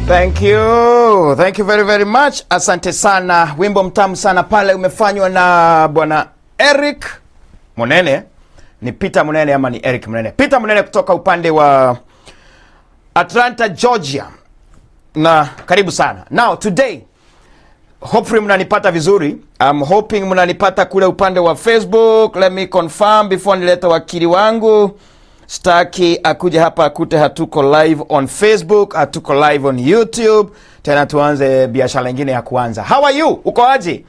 Thank you very very much. Asante sana. Wimbo mtamu sana pale umefanywa na bwana Eric Munene. Ni Peter Munene ama ni Eric Munene? Peter Munene kutoka upande wa Atlanta, Georgia. Na karibu sana. Now today, hopefully mnanipata vizuri. I'm hoping mnanipata kule upande wa Facebook. Let me confirm before nileta wakili wangu. Staki akuje hapa akute hatuko live on Facebook, hatuko live on YouTube. Tena tuanze biashara nyingine ya kuanza. How are you? Uko aje?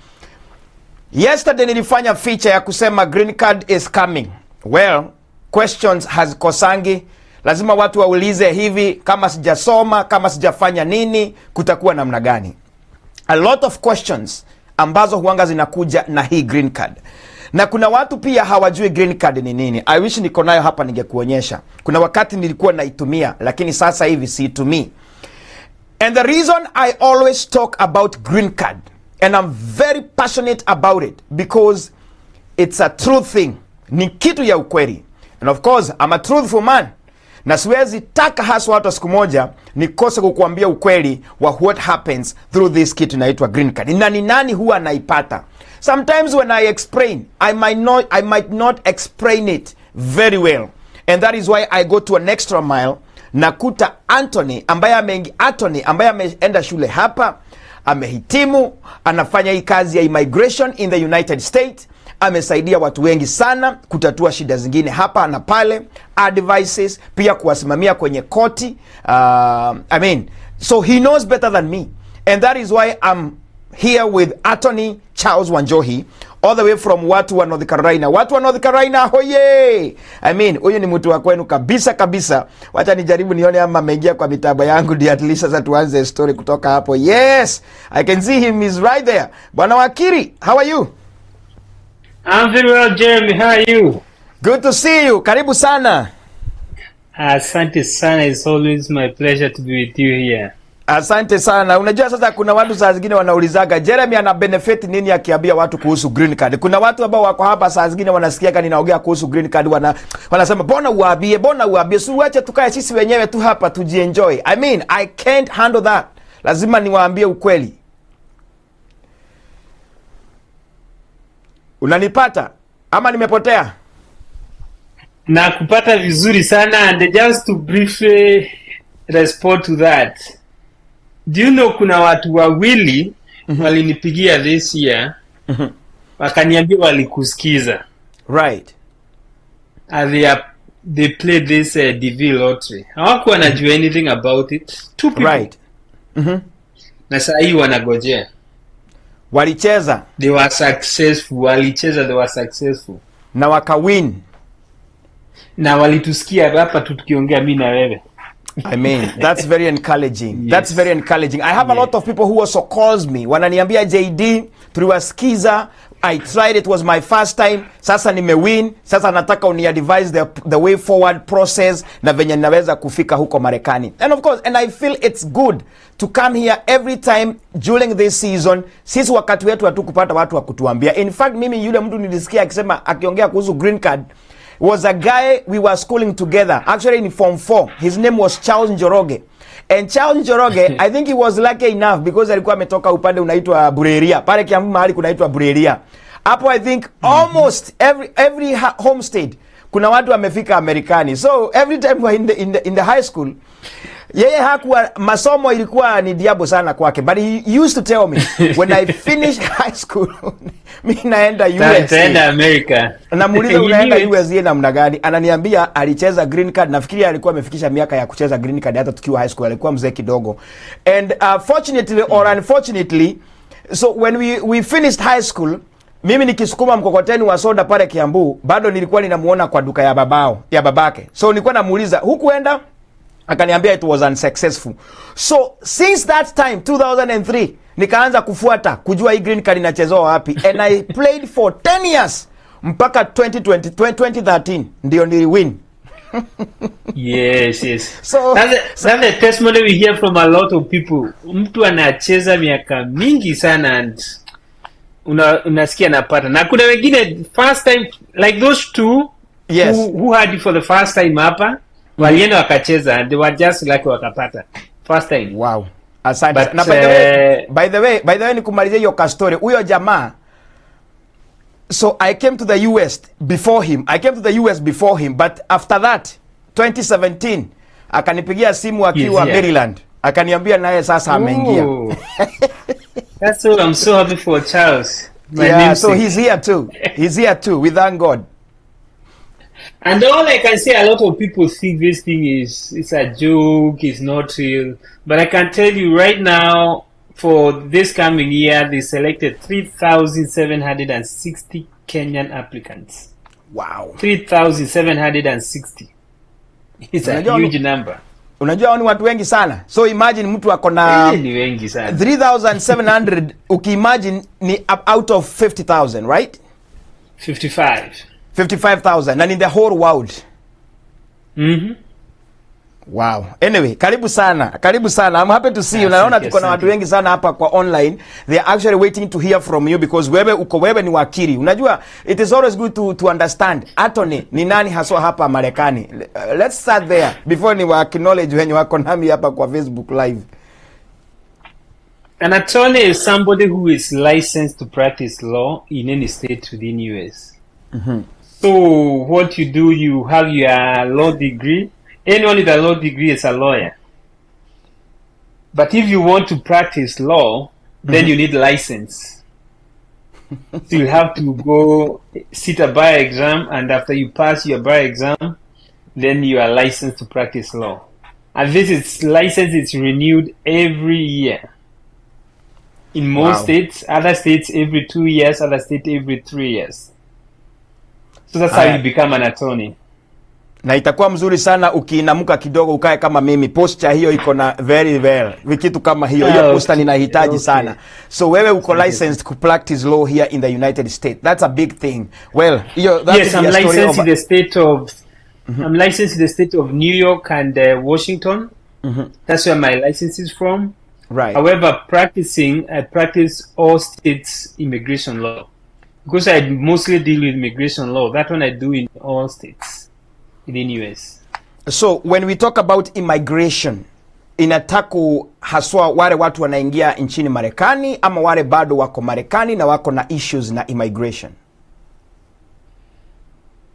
Yesterday nilifanya feature ya kusema green card is coming. Well, questions hazikosangi. Lazima watu waulize hivi, kama sijasoma, kama sijafanya nini, kutakuwa namna gani? A lot of questions ambazo huanga zinakuja na hii green card. Na kuna watu pia hawajui green card ni nini. I wish niko nayo hapa ningekuonyesha. Kuna wakati nilikuwa naitumia, lakini sasa hivi siitumii. And the reason I always talk about green card, and I'm very passionate about it, because it's a true thing. Ni kitu ya ukweli. And of course, I'm a truthful man. Na siwezi taka haswa hata siku moja nikose kukuambia ukweli wa what happens through this kitu inaitwa green card. Na ni nani huwa anaipata? Sometimes when I explain, I might not explain it very well. And that is why I go to an extra mile. Nakuta Anthony ambaye ameenda shule hapa, amehitimu, anafanya hii kazi ya immigration in the United States. Amesaidia watu wengi sana kutatua shida zingine hapa na pale, advices, pia kuwasimamia kwenye koti. So he knows better than me. And that is why I'm here with Attorney Charles Wanjohi, all the way from watu wa North Carolina. Watu wa North Carolina, hoye! Huyu ni mtu wa kwenu kabisa kabisa. Wacha nijaribu nione ama ameingia kwa mitaba yangu, ndio at least sasa tuanze story kutoka hapo. Yes, I can see him, is right there. Bwana Wakiri, how are you? I'm very well, Jeremy. How are you? Good to see you. Karibu sana. Asante sana. It's always my pleasure to be with you here. Asante sana. Unajua sasa kuna watu saa zingine wanaulizaga Jeremy ana benefit nini akiambia watu kuhusu green card. Kuna watu ambao wako hapa saa zingine wanasikia kani naongea kuhusu green card, wanasema bona uambie, si uache tukae sisi wenyewe tu hapa tujienjoy. I can't handle that. Lazima niwaambie ukweli. Unanipata ama nimepotea? Na kupata vizuri sana, and just to briefly respond to that. Do you know kuna watu wawili walinipigia this year, wakaniambia walikusikiza. Right. They played this DV lottery. Hawakuwa wanajua anything about it. Two people. Right. Na saa hii wanagojea. Walicheza. They were successful. They were successful. Na wakawin. Na walitusikia hapa tukiongea mimi na wewe. That's very encouraging. Yes. That's very encouraging. I have a lot of people who also calls me. Wananiambia JD, tuliwasikiza, I tried, it was my first time. Sasa nimewin. Sasa nataka uni-advise the way forward process na venye naweza kufika huko Marekani. And of course, and I feel it's good to come here every time during this season. Sisi wakati wetu hatukupata watu wa kutuambia. In fact, mimi yule mtu nilisikia akisema akiongea kuhusu green card was a guy we were schooling together, actually in Form 4. His name was Charles Njoroge. And Charles Njoroge, I think he was lucky enough because alikuwa ametoka upande unaitwa Bureria. Pale Kiambu mahali kunaitwa Bureria. Hapo I think almost every home state kuna watu wamefika Amerikani. So every time we were in the high school, yeye hakuwa masomo ilikuwa ni diabo sana kwake, but he used to tell me when I finish high school mimi naenda USA. Taenda America. Namuuliza unaenda USA namna gani? Ananiambia alicheza green card. Nafikiri alikuwa amefikisha miaka ya kucheza green card hata tukiwa high school, alikuwa mzee kidogo. And fortunately or unfortunately, so when we finished high school, mimi nikisukuma mkokoteni wa soda pale Kiambu, bado nilikuwa ninamuona kwa duka ya babake. So nilikuwa namuuliza, "Hukuenda?" Akaniambia it was unsuccessful. So since that time 2003 nikaanza kufuata kujua hii green card inachezwa wapi, and I played for 10 years mpaka 2013 ndio niliwin. Yes. So that's the testimony we hear from a lot of people. Mtu anacheza miaka mingi sana and unasikia napata. Na kuna wengine first time like those two, yes, who had it for the first time hapa, walienda wakacheza and they were just like wakapata first time. Wow. Asante. But Na by the way nikumalizia hiyo ka story. Huyo jamaa, so I came to the US before him, but after that 2017 akanipigia simu akiwa Maryland, akaniambia naye sasa ameingia. That's all. I'm so happy for Charles. So he's here too. We thank God. And all I can say, a lot of people think this thing it's a joke, it's not real. But I can tell you right now, for this coming year, they selected 3,760 Kenyan applicants. Wow. 3,760. It's a huge number. Unajua ni watu wengi sana. So imagine mtu ako na ni wengi sana. 3,700 ukiimagine ni out of 50,000, right? 55,000 and in the whole world. Wow. Anyway, karibu sana. I'm happy to see you. Naona tuko na watu wengi sana hapa kwa online. They are actually waiting to hear from you because wewe ni wakili. Unajua, it is always good to understand attorney ni nani haswa hapa Marekani. Let's start there before ni acknowledge wenye wako nami hapa kwa Facebook live. An attorney is somebody who is licensed to practice law in any state within US. So what you do, you have your law degree. Anyone with a law degree is a lawyer. But if you want to practice law, then you need license. So you have to go sit a bar exam, and after you pass your bar exam, then you are licensed to practice law. And this license is renewed every year. In most states, other states every 2 years, other states every 3 years. So that's how you become an attorney. Na itakuwa mzuri sana ukiinamuka kidogo ukae kama mimi. Posture hiyo iko na very well. Kitu kama hiyo. Hiyo posture ninahitaji sana. So wewe uko licensed to practice law here in the United States. That's a big thing. Well, yes, I'm licensed in the state of I'm licensed in the state of New York and Washington. That's where my license is from. Right. However, I practice all states immigration law. Because I mostly deal with immigration law. That one I do in all states within US. So when we talk about immigration, inataku haswa wale watu wanaingia nchini Marekani ama wale bado wako Marekani na wako na issues na immigration?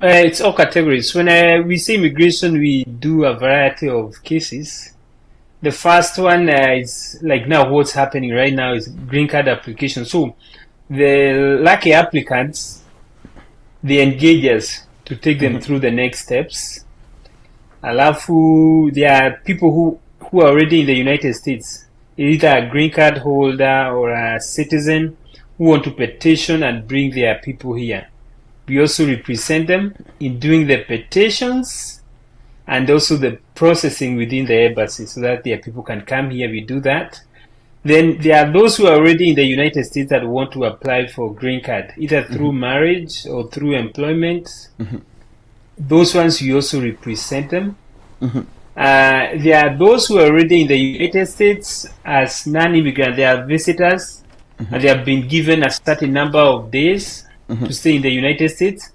It's all categories. When we say immigration, we do a variety of cases. The first one is like now what's happening right now is green card application. So the lucky applicants, they engage us to take them through the next steps. Alafu, there are people who are already in the United States, either a green card holder or a citizen who want to petition and bring their people here. We also represent them in doing the petitions and also the processing within the embassy so that their people can come here. We do that. Then there are those who are already in the United States that want to apply for green card, either through marriage or through employment. Those ones, we also represent them. There are those who are already in the United States as non-immigrant. They are visitors, and they have been given a certain number of days to stay in the United States.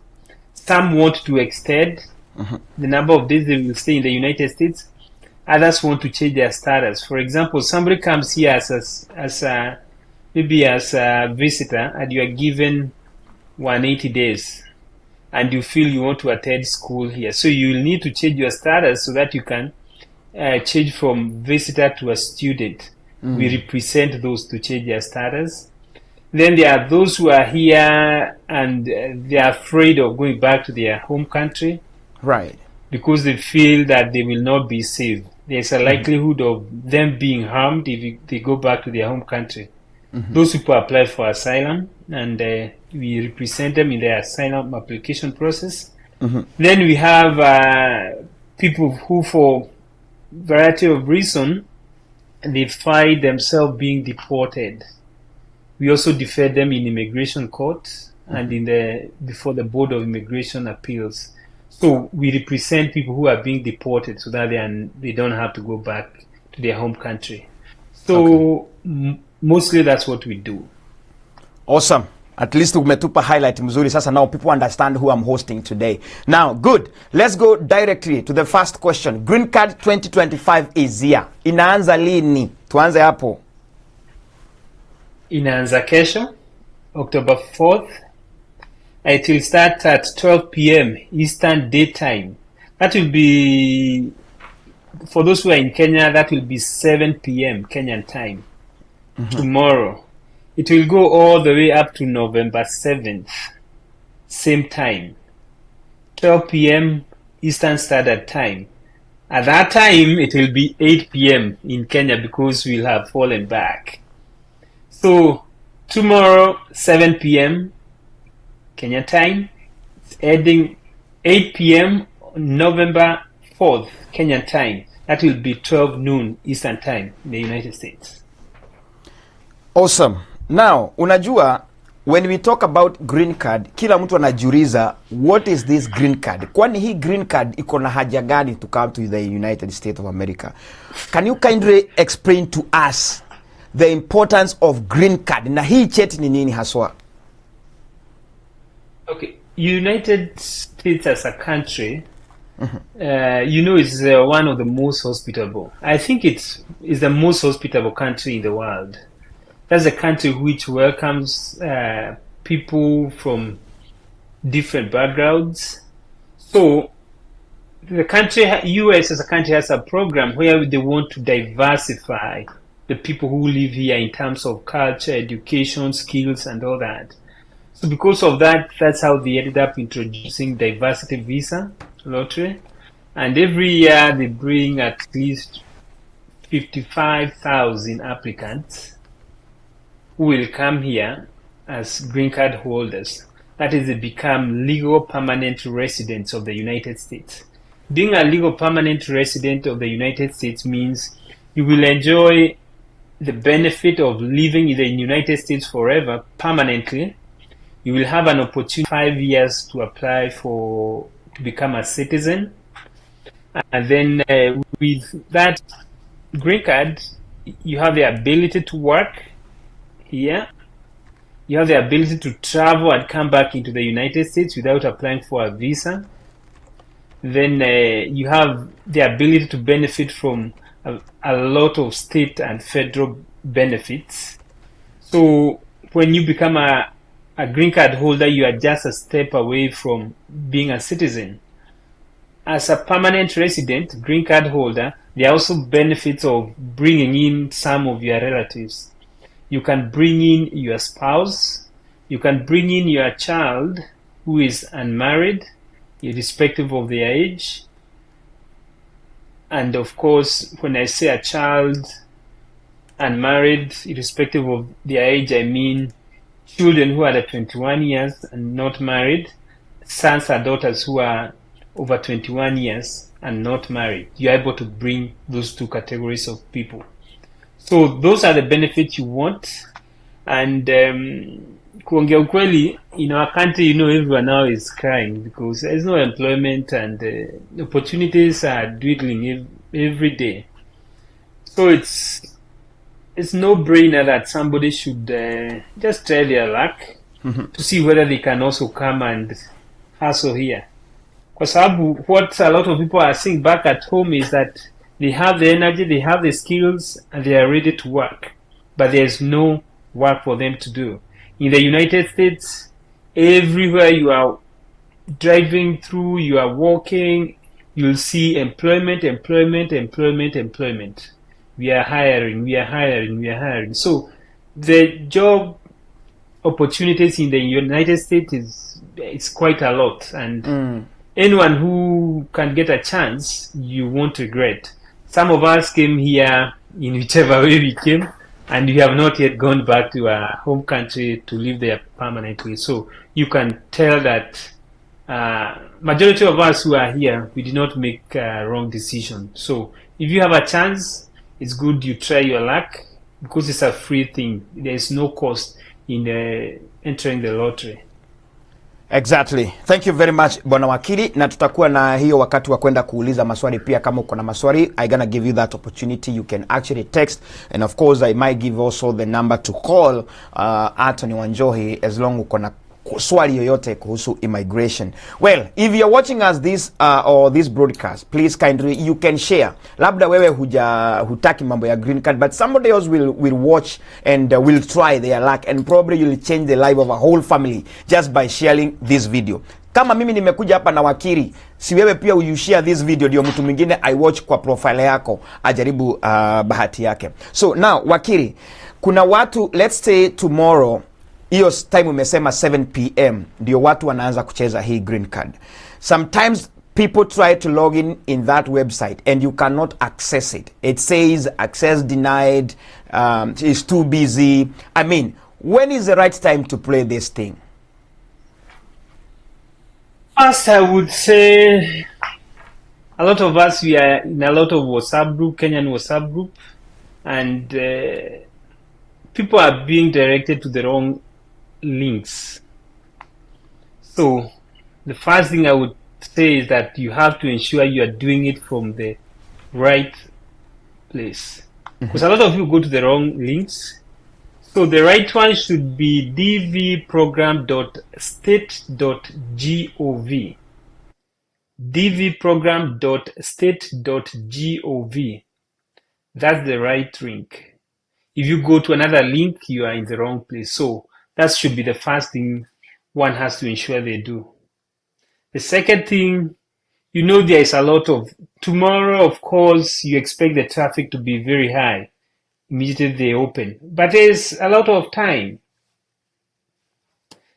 Some want to extend the number of days they will stay in the United States. Others want to change their status. For example, somebody comes here as a visitor, and you are given 180 days, and you feel you want to attend school here. So you will need to change your status so that you can change from visitor to a student. We represent those to change their status. Then there are those who are here and they are afraid of going back to their home country. Right. Because they feel that they will not be safe. There's a likelihood of them being harmed if they go back to their home country. Those people apply for asylum, and we represent them in their asylum application process. Then we have people who, for variety of reason, they find themselves being deported. We also defend them in immigration court and before the Board of Immigration Appeals. So we represent people who are being deported so that they don't have to go back to their home country. So mostly that's what we do. Awesome. At least umetupa highlight mzuri sasa, now people understand who I'm hosting today. Now, good. Let's go directly to the first question. Green Card 2025 is here. Inaanza lini? Tuanze hapo. Inaanza kesho, October 4th. It will start at 12 p.m. Eastern Daytime. That will be, for those who are in Kenya, that will be 7 p.m. Kenyan time. Tomorrow. It will go all the way up to November 7th. Same time. 12 p.m. Eastern Standard Time. At that time, it will be 8 p.m. in Kenya because we'll have fallen back. So, tomorrow, 7 p.m. Kenya time. It's ending 8 p.m. November 4th, Kenyan time. That will be 12 noon Eastern time in the United States. Awesome. Now, unajua, when we talk about green card, kila mtu anajiuliza, what is this green card? Kwani hii green card iko na haja gani to come to the United States of America? Can you kindly explain to us the importance of green card? Na hii cheti ni nini haswa? Okay, United States as a country, is one of the most hospitable. I think it's the most hospitable country in the world. That's a country which welcomes people from different backgrounds. So the country, US as a country, has a program where they want to diversify the people who live here in terms of culture, education, skills, and all that. So because of that, that's how they ended up introducing diversity visa lottery. And every year they bring at least 55,000 applicants who will come here as green card holders. That is, they become legal permanent residents of the United States. Being a legal permanent resident of the United States means you will enjoy the benefit of living in the United States forever, permanently. You will have an opportunity 5 years to apply to become a citizen. And then with that green card, you have the ability to work here. You have the ability to travel and come back into the United States without applying for a visa. Then you have the ability to benefit from a lot of state and federal benefits. So when you become a green card holder, you are just a step away from being a citizen. As a permanent resident, green card holder, there are also benefits of bringing in some of your relatives. You can bring in your spouse. You can bring in your child who is unmarried, irrespective of their age. And of course, when I say a child unmarried, irrespective of their age, I mean children who are 21 years and not married, sons or daughters who are over 21 years and not married. You're able to bring those two categories of people. So those are the benefits you want. And kuongea ukweli, in our country, everyone now is crying because there's no employment and opportunities are dwindling every day. So it's no-brainer that somebody should just try their luck to see whether they can also come and hustle here. Because what a lot of people are seeing back at home is that they have the energy, they have the skills, and they are ready to work. But there's no work for them to do. In the United States, everywhere you are driving through, you are walking, you'll see employment. We are hiring. So the job opportunities in the United States is quite a lot. And anyone who can get a chance, you won't regret. Some of us came here in whichever way we came, and we have not yet gone back to our home country to live there permanently. So you can tell that majority of us who are here, we did not make a wrong decision. So if you have a chance, it's good you try your luck because it's a free thing. There is no cost in entering the lottery. Exactly. Thank you very much bwana wakili, na tutakuwa na hiyo wakati wa kwenda kuuliza maswali pia. Kama uko na maswali, I gonna give you that opportunity. You can actually text, and of course I might give also the number to call Anthony Wanjohi as long uko na swali yoyote kuhusu immigration. Well, if you're watching us this or this broadcast, please kindly you can share. Labda wewe hutaki mambo ya green card, but somebody else will watch and will try their luck, and probably you'll change the life of a whole family just by sharing this video. Kama mimi nimekuja hapa na wakili, si wewe pia you share this video, ndio mtu mwingine I watch kwa profile yako ajaribu bahati yake. So now wakili, kuna watu, let's say tomorrow, hiyo time umesema 7 p.m. ndio watu wanaanza kucheza hii green card. Sometimes people try to log in that website and you cannot access it. It says access denied, it's too busy. I mean, when is the right time to play this thing? First, I would say a lot of us, we are in a lot of WhatsApp group, Kenyan WhatsApp group, and people are being directed to the wrong links. So the first thing I would say is that you have to ensure you are doing it from the right place, because a lot of you go to the wrong links. So the right one should be dvprogram.state.gov. dvprogram.state.gov. That's the right link. If you go to another link, you are in the wrong place. So that should be the first thing one has to ensure they do. The second thing, you know, there is a lot of, tomorrow, of course, you expect the traffic to be very high immediately they open. But there's a lot of time.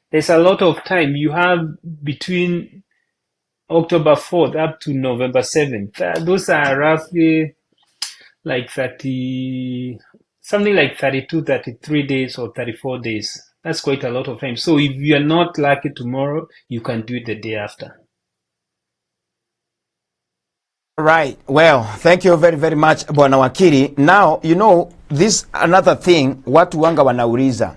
There's a lot of time. You have between October 4th up to November 7th. Those are roughly like 30, something like 32, 33 days or 34 days. That's quite a lot of time. So if you are not lucky tomorrow, you can do it the day after. Right. Well, thank you very, very much, Bwana Wakili. Now, you know, this another thing, watu wanga wanauliza.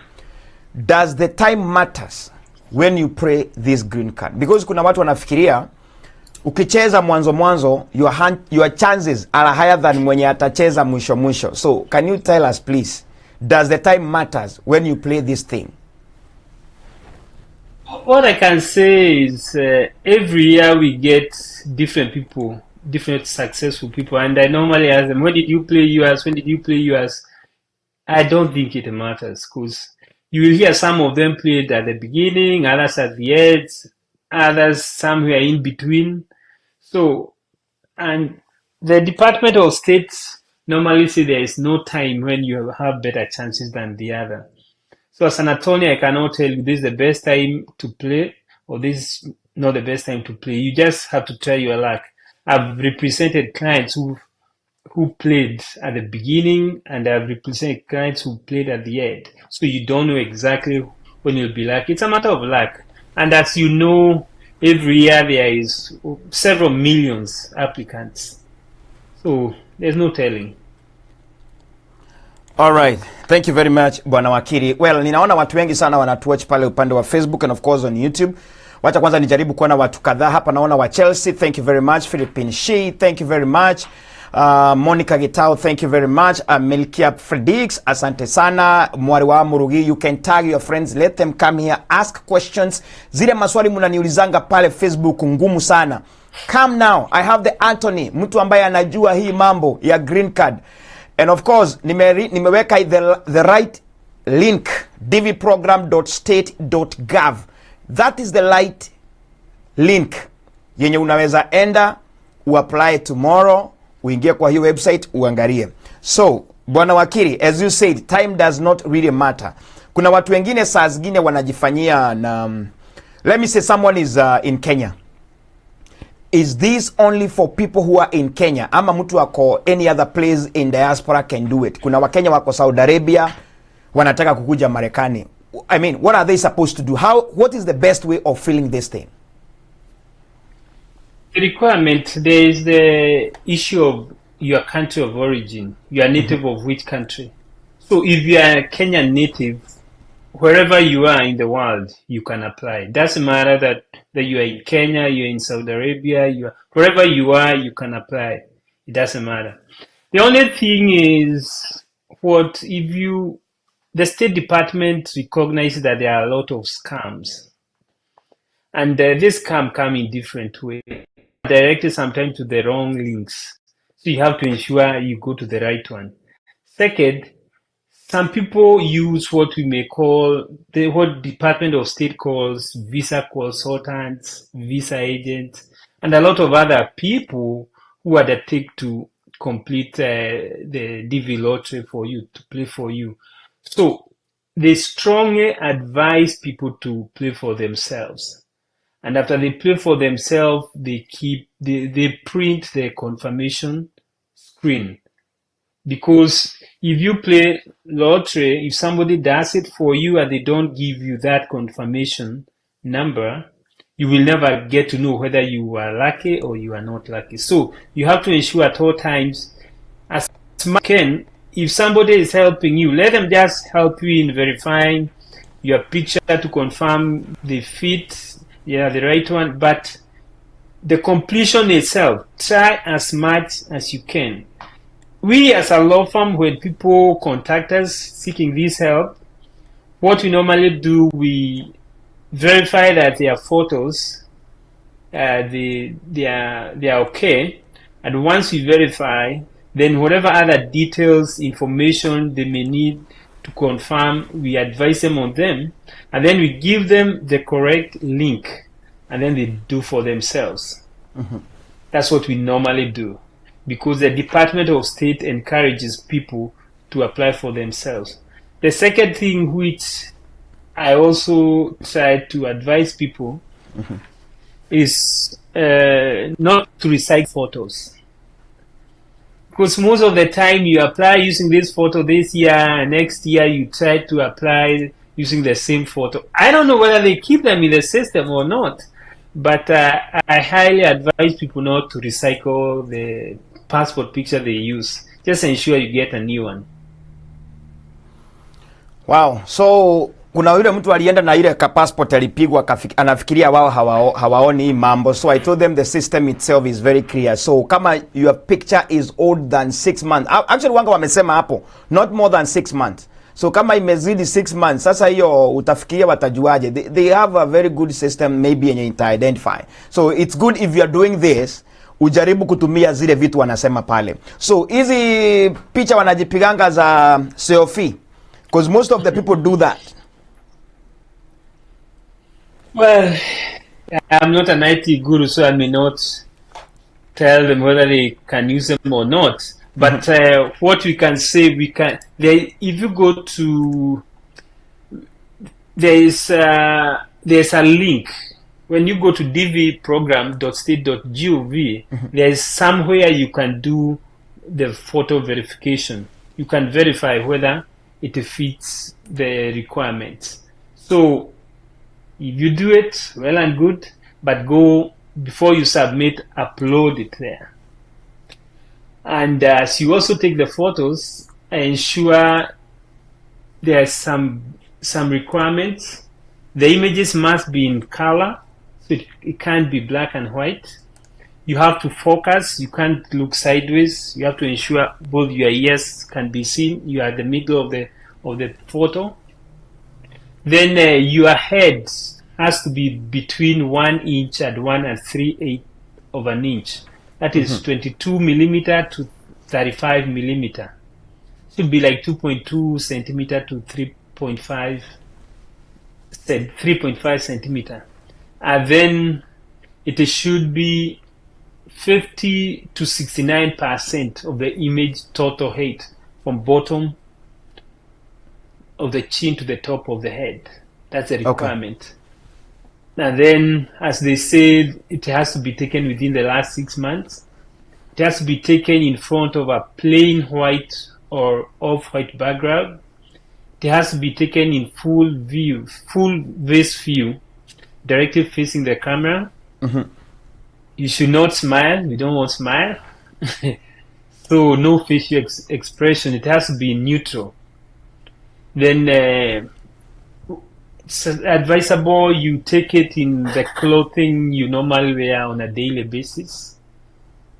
Does the time matters when you play this green card? Because kuna watu wanafikiria, ukicheza mwanzo, your chances are higher than mwenye atacheza mwisho. So, can you tell us, please, does the time matters when you play this thing? What I can say is every year we get different people, different successful people, and I normally ask them, when did you play yours? When did you play yours? I don't think it matters, because you will hear some of them played at the beginning, others at the end, others somewhere in between. So, and the Department of State normally say there is no time when you have better chances than the other. So as an attorney, I cannot tell you this is the best time to play or this is not the best time to play. You just have to try your luck. I've represented clients who played at the beginning, and I've represented clients who played at the end. So you don't know exactly when you'll be lucky. It's a matter of luck. And as you know, every year there is several millions applicants. So there's no telling. All right. Thank you very much, Bwana Wakili. Well, ninaona watu wengi sana wanatuwatch pale upande wa Facebook and of course on YouTube. Wacha kwanza nijaribu kuona watu kadhaa hapa. Naona wa Chelsea, thank you very much. Philippine She, thank you very much. Monica Gitao, thank you very much. Milkia Fredix, asante sana. Mwari wa Murugi, you can tag your friends, let them come here, ask questions. Zile maswali munaniulizanga pale Facebook ngumu sana. Come now, I have the Anthony, mtu ambaye anajua hii mambo ya green card. And of course, nimeweka the right link, dvprogram.state.gov. That is the right link yenye unaweza enda uapply tomorrow, uingie kwa hii website uangalie. So, Bwana Wakili, as you said, time does not really matter. Kuna watu wengine saa zingine wanajifanyia na let me say someone is in Kenya. Is this only for people who are in Kenya? Ama mtu wako any other place in diaspora can do it? Kuna Wakenya wako Saudi Arabia wanataka kukuja Marekani. I mean, what are they supposed to do? What is the best way of filling this thing? The requirement, there is the issue of your country of origin. You are native of which country? So if you are a Kenyan native wherever you are in the world, you can apply. It doesn't matter that you are in Kenya, you're in Saudi Arabia, wherever you are, you can apply. It doesn't matter. The only thing is, the State Department recognizes that there are a lot of scams. And this scam come in different ways. Directed sometimes to the wrong links. So you have to ensure you go to the right one. Second, some people use what we may call, what Department of State calls visa consultants, visa agents, and a lot of other people who undertake to complete the DV lottery for you, to play for you. So they strongly advise people to play for themselves. And after they play for themselves, they print their confirmation screen. Because if you play lottery, if somebody does it for you and they don't give you that confirmation number, you will never get to know whether you are lucky or you are not lucky. So you have to ensure at all times, as much as you can, if somebody is helping you, let them just help you in verifying your picture to confirm the fit, the right one. But the completion itself, try as much as you can. We as a law firm, when people contact us seeking this help, what we normally do, we verify that their photos, they are okay. And once we verify, then whatever other details, information they may need to confirm, we advise them on them. And then we give them the correct link. And then they do for themselves. Mm-hmm. That's what we normally do. Because the Department of State encourages people to apply for themselves. The second thing which I also try to advise people mm-hmm. is not to recycle photos. Because most of the time you apply using this photo this year, and next year you try to apply using the same photo. I don't know whether they keep them in the system or not, but I highly advise people not to recycle the passport picture they use. Just ensure you get a new one. Wow. So kuna yule mtu alienda na ile ka passport alipigwa, anafikiria wao hawaoni mambo. So I told them the system itself is very clear. So kama your picture is old than 6 months, actually wanga wamesema hapo not more than 6 months. So kama imezidi 6 months, sasa hiyo utafikiria watajuaje? They have a very good system maybe yenye ita-identify. So it's good if you are doing this, ujaribu kutumia zile vitu wanasema pale. So hizi picha wanajipiganga za selfie, because most of the people do that. Well, I'm not an IT guru, so I may not tell them whether they can use them or not. But what we can say, if you go to, there's a link. When you go to dvprogram.state.gov, there's somewhere you can do the photo verification. You can verify whether it fits the requirements. So if you do it, well and good, but before you submit, upload it there. And as you also take the photos, ensure there's some requirements. The images must be in color, so it can't be black and white. You have to focus. You can't look sideways. You have to ensure both your ears can be seen. You are in the middle of the photo. Then your head has to be between 1 inch and 1 3/8 of an inch. That is 22 millimeter to 35 millimeter. Should be like 2.2 centimeter to 3.5 centimeter. And then it should be 50 to 69% of the image total height from bottom of the chin to the top of the head. That's a requirement. Okay. And then, as they said, it has to be taken within the last 6 months. It has to be taken in front of a plain white or off-white background. It has to be taken in full face view, directly facing the camera. Mm-hmm. You should not smile. We don't want smile. So no facial expression. It has to be neutral. Then it's advisable you take it in the clothing you normally wear on a daily basis.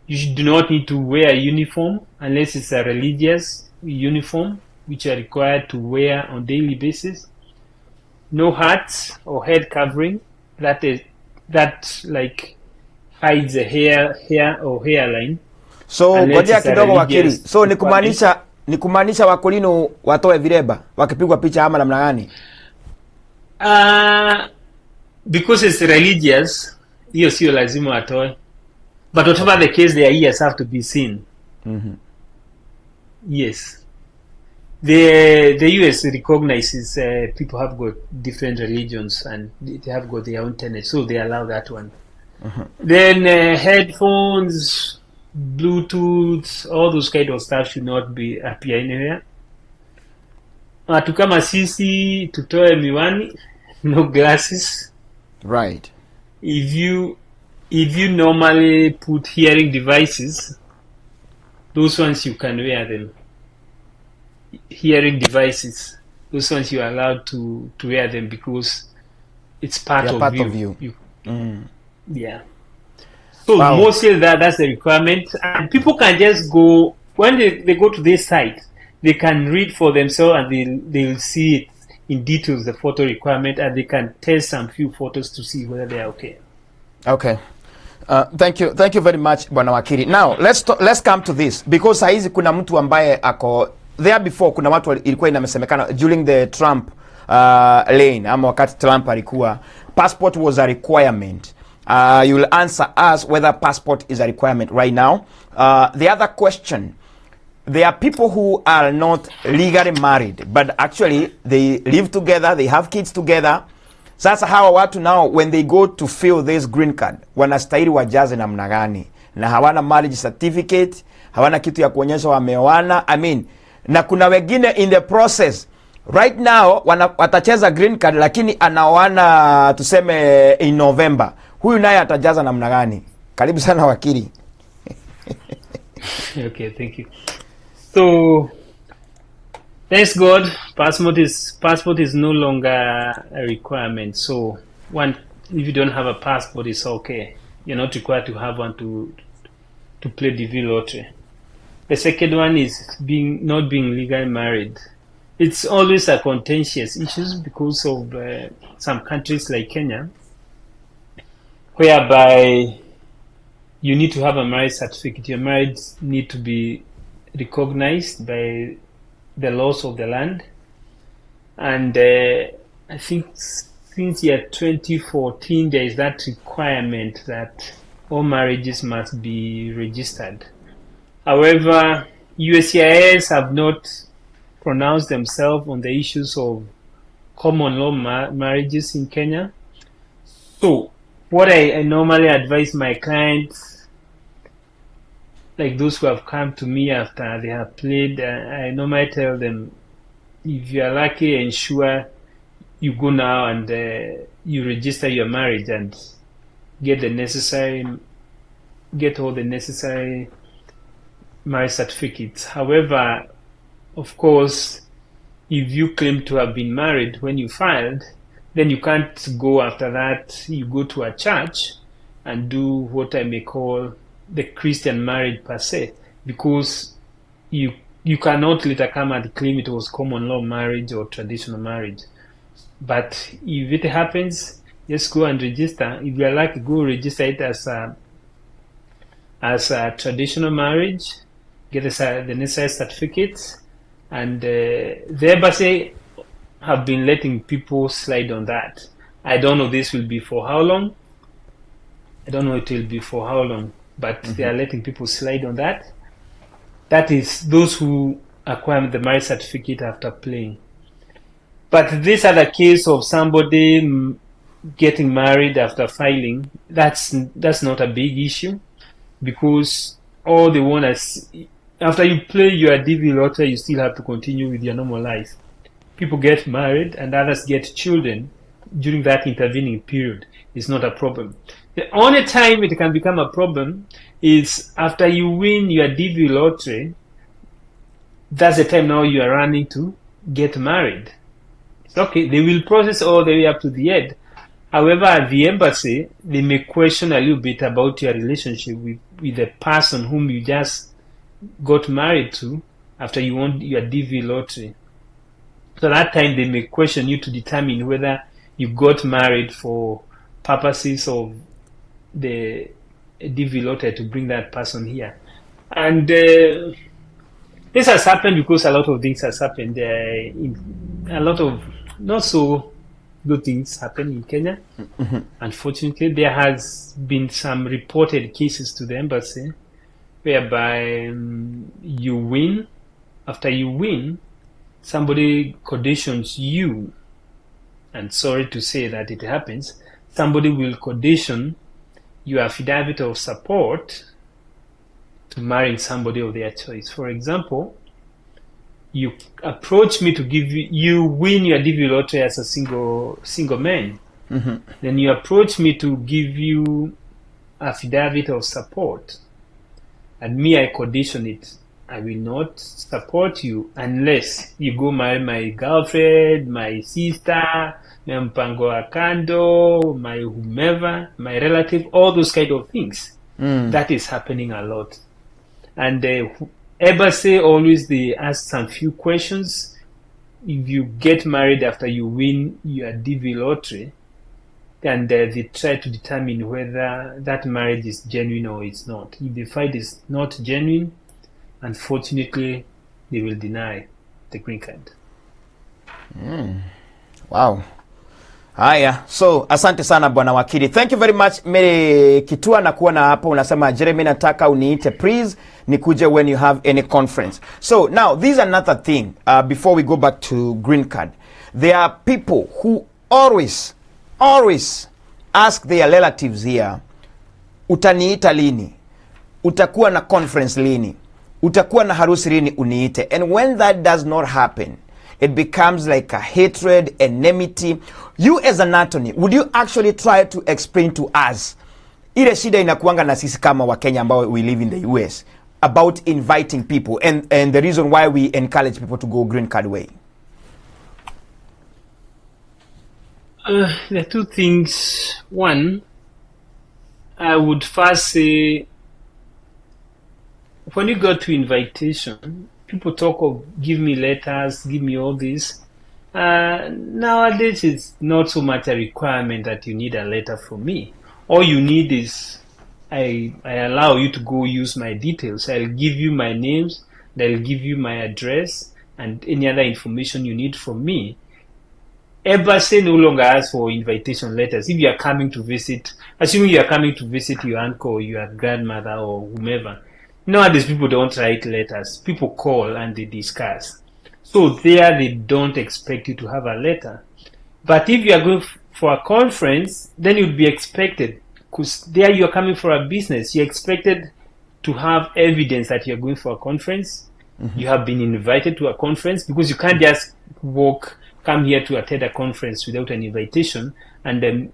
You do not need to wear a uniform unless it's a religious uniform, which are required to wear on daily basis. No hats or head covering that like hides the hair or hairline. So ngoja kidogo wakili. So ni kumaanisha wakolino watoe vireba wakipigwa picha ama namna gani? Because it's religious, hiyo sio lazima watoe. But whatever the case, their ears have to be seen. Yes. The US recognizes people have got different religions and they have got their own tenets, so they allow that one. Then headphones, Bluetooth, all those kind of stuff should not be appear anywhere. Watu kama sisi tutoe miwani, no glasses. Right. If you normally put hearing devices, those ones you can wear them. Hearing devices, those ones you are allowed to wear them because it's part of you. Yeah. So mostly that's the requirement, and people can just go when they go to this site, they can read for themselves and they'll see it in details, the photo requirement, and they can test some few photos to see whether they are okay. Okay. Thank you very much Bwana Wakili. Now let's come to this because saizi kuna mtu ambaye ako there before. Kuna watu ilikuwa inasemekana during the Trump lane ama wakati Trump alikuwa passport was a requirement. You'll answer us whether passport is a requirement right now. The other question, there are people who are not legally married but actually they live together, they have kids together. Sasa hawa watu now when they go to fill this green card wanastahili wajaze namna gani? Na hawana marriage certificate, hawana kitu ya kuonyesha wameoana. I mean, na kuna wengine in the process right now watacheza green card lakini anaoana tuseme in November. Huyu naye atajaza namna gani? Karibu sana wakili. Okay, thank you. So thanks God, passport is no longer a requirement. So if you don't have a passport, it's okay. You're not required to have one to play DV lottery. The second one is not being legally married. It's always a contentious issue because of some countries like Kenya, whereby you need to have a marriage certificate. Your marriage need to be recognized by the laws of the land. And I think since year 2014, there is that requirement that all marriages must be registered. However, USCIS have not pronounced themselves on the issues of common law marriages in Kenya. So what I normally advise my clients, like those who have come to me after they have played, I normally tell them, if you are lucky, ensure you go now and you register your marriage and get all the necessary marriage certificates. However, of course, if you claim to have been married when you filed, then you can't go after that. You go to a church and do what I may call the Christian marriage per se, because you cannot later come and claim it was common law marriage or traditional marriage. But if it happens, just go and register. If you are lucky, go register it as a traditional marriage, get the necessary certificates, and the embassy have been letting people slide on that. I don't know this will be for how long. I don't know it will be for how long, but they are letting people slide on that. That is those who acquire the marriage certificate after playing. But this other case of somebody getting married after filing, that's not a big issue, because all they want is, after you play your DV lottery, you still have to continue with your normal life. People get married and others get children during that intervening period. It's not a problem. The only time it can become a problem is after you win your DV lottery. That's the time now you are running to get married. Okay, they will process all the way up to the end. However, at the embassy, they may question a little bit about your relationship with the person whom you just got married to after you won your DV lottery. So that time they may question you to determine whether you got married for purposes of the DV lottery to bring that person here. And this has happened because a lot of things has happened. A lot of not so good things happen in Kenya. Mm-hmm. Unfortunately, there has been some reported cases to the embassy whereby you win. After you win, somebody conditions you, and sorry to say that it happens, somebody will condition your affidavit of support to marrying somebody of their choice. For example, you approach me to give you win your DV lottery as a single man. Mm-hmm. Then you approach me to give you affidavit of support, and me, I condition it. I will not support you unless you go marry my girlfriend, my sister, my mpango wa kando, my whomever, my relative, all those kind of things. That is happening a lot. And embassy always they ask some few questions. If you get married after you win your DV lottery, and they try to determine whether that marriage is genuine or it's not. If they find it's not genuine, unfortunately, they will deny the green card. Wow. Haya, so asante sana bwana wakili. Thank you very much. Mimi kitua na kuona hapo unasema Jeremy nataka uniite please nikuje when you have any conference. So now this is another thing before we go back to green card. There are people who always ask their relatives here, utaniita lini? Utakuwa na conference lini? Utakuwa na harusi lini uniite? And when that does not happen, it becomes like a hatred, enmity. You as an attorney, would you actually try to explain to us ile shida inakuanga na sisi kama wa Kenya ambao we live in the US about inviting people and the reason why we encourage people to go green card way? There are two things. One, I would first say, when you go to invitation, people talk of give me letters, give me all this. Nowadays, it's not so much a requirement that you need a letter from me. All you need is I allow you to go use my details. I'll give you my names, I'll give you my address, and any other information you need from me. Embassy no longer asks for invitation letters. If you are coming to visit, assuming you are coming to visit your uncle or your grandmother or whomever, nowadays people don't write letters. People call and they discuss. So there they don't expect you to have a letter. But if you are going for a conference, then you'd be expected, because there you are coming for a business. You're expected to have evidence that you're going for a conference. Mm-hmm. You have been invited to a conference, because you can't just come here to attend a conference without an invitation and then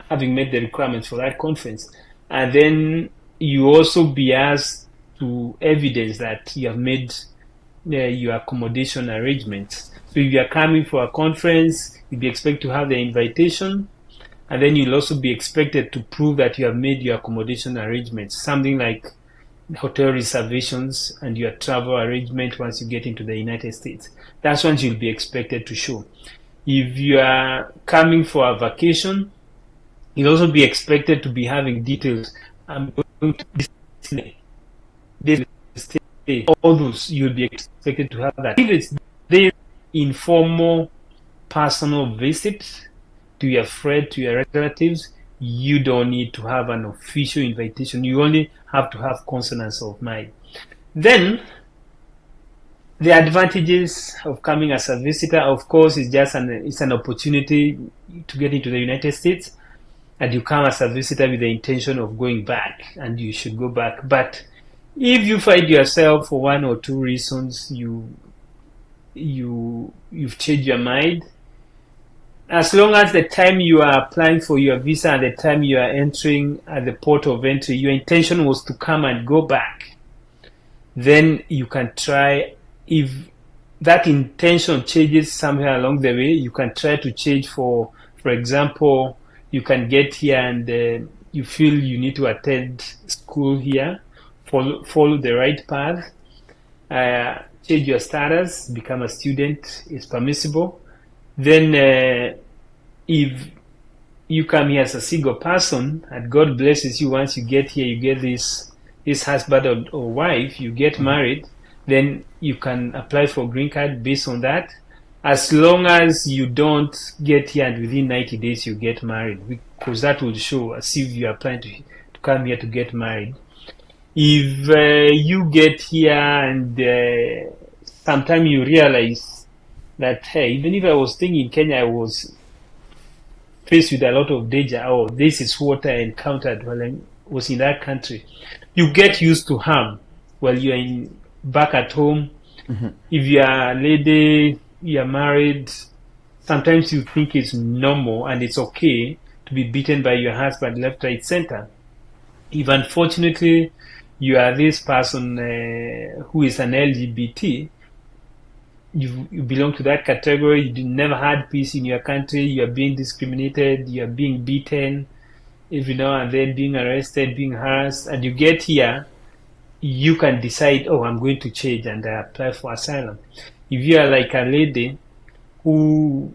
having met the requirements for that conference. And then you also be asked to evidence that you have made your accommodation arrangements. So if you are coming for a conference, you'll be expected to have the invitation, and then you'll also be expected to prove that you have made your accommodation arrangements, something like hotel reservations and your travel arrangement once you get into the United States. That's what you'll be expected to show. If you are coming for a vacation, you'll also be expected to be having details. I'm going to this stay. All those, you'll be expected to have that. If it's the informal personal visit to your friend, to your relatives, you don't need to have an official invitation. You only have to have consonance of mind. Then, the advantages of coming as a visitor, of course, is just it's an opportunity to get into the United States, and you come as a visitor with the intention of going back, and you should go back. But if you find yourself for one or two reasons you've changed your mind, as long as the time you are applying for your visa and the time you are entering at the port of entry, your intention was to come and go back, then you can try. If that intention changes somewhere along the way, you can try to change. For example, you can get here and you feel you need to attend school here, follow the right path, change your status, become a student is permissible. Then if you come here as a single person and God blesses you, once you get here, you get this husband or wife, you get married, then you can apply for green card based on that, as long as you don't get here and within 90 days you get married, because that will show as if you are planning to come here to get married. If you get here and sometime you realize that, hey, even if I was staying in Kenya, I was faced with a lot of danger, or this is what I encountered while I was in that country, you get used to harm while you're back at home. If you are a lady, you are married, sometimes you think it's normal and it's okay to be beaten by your husband left, right, center. If unfortunately you are this person who is an LGBT, you belong to that category, you never had peace in your country, you are being discriminated, you are being beaten every now and then, being arrested, being harassed, and you get here, you can decide, oh, I'm going to change and apply for asylum. If you are like a lady who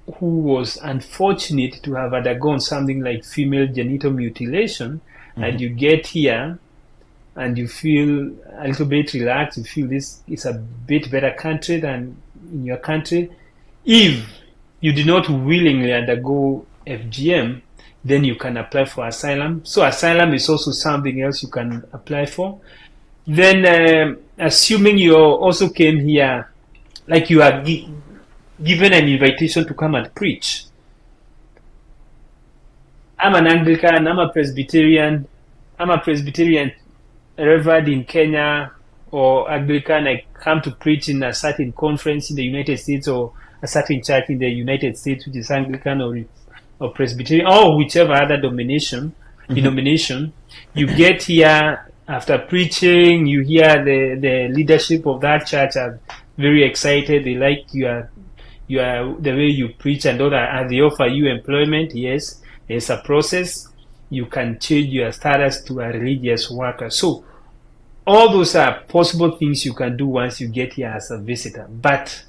was unfortunate to have undergone something like female genital mutilation, and you get here and you feel a little bit relaxed, you feel this is a bit better country than in your country, if you do not willingly undergo FGM, then you can apply for asylum. So asylum is also something else you can apply for. Then assuming you also came here, like you are given an invitation to come and preach. I'm an Anglican, I'm a Presbyterian reverend in Kenya, or Anglican, I come to preach in a certain conference in the United States, or a certain church in the United States, which is Anglican or Presbyterian, or whichever other denomination. You get here after preaching, you hear the leadership of that church are very excited, they like the way you preach and all that, and they offer you employment. Yes, there's a process. You can change your status to a religious worker. So all those are possible things you can do once you get here as a visitor. But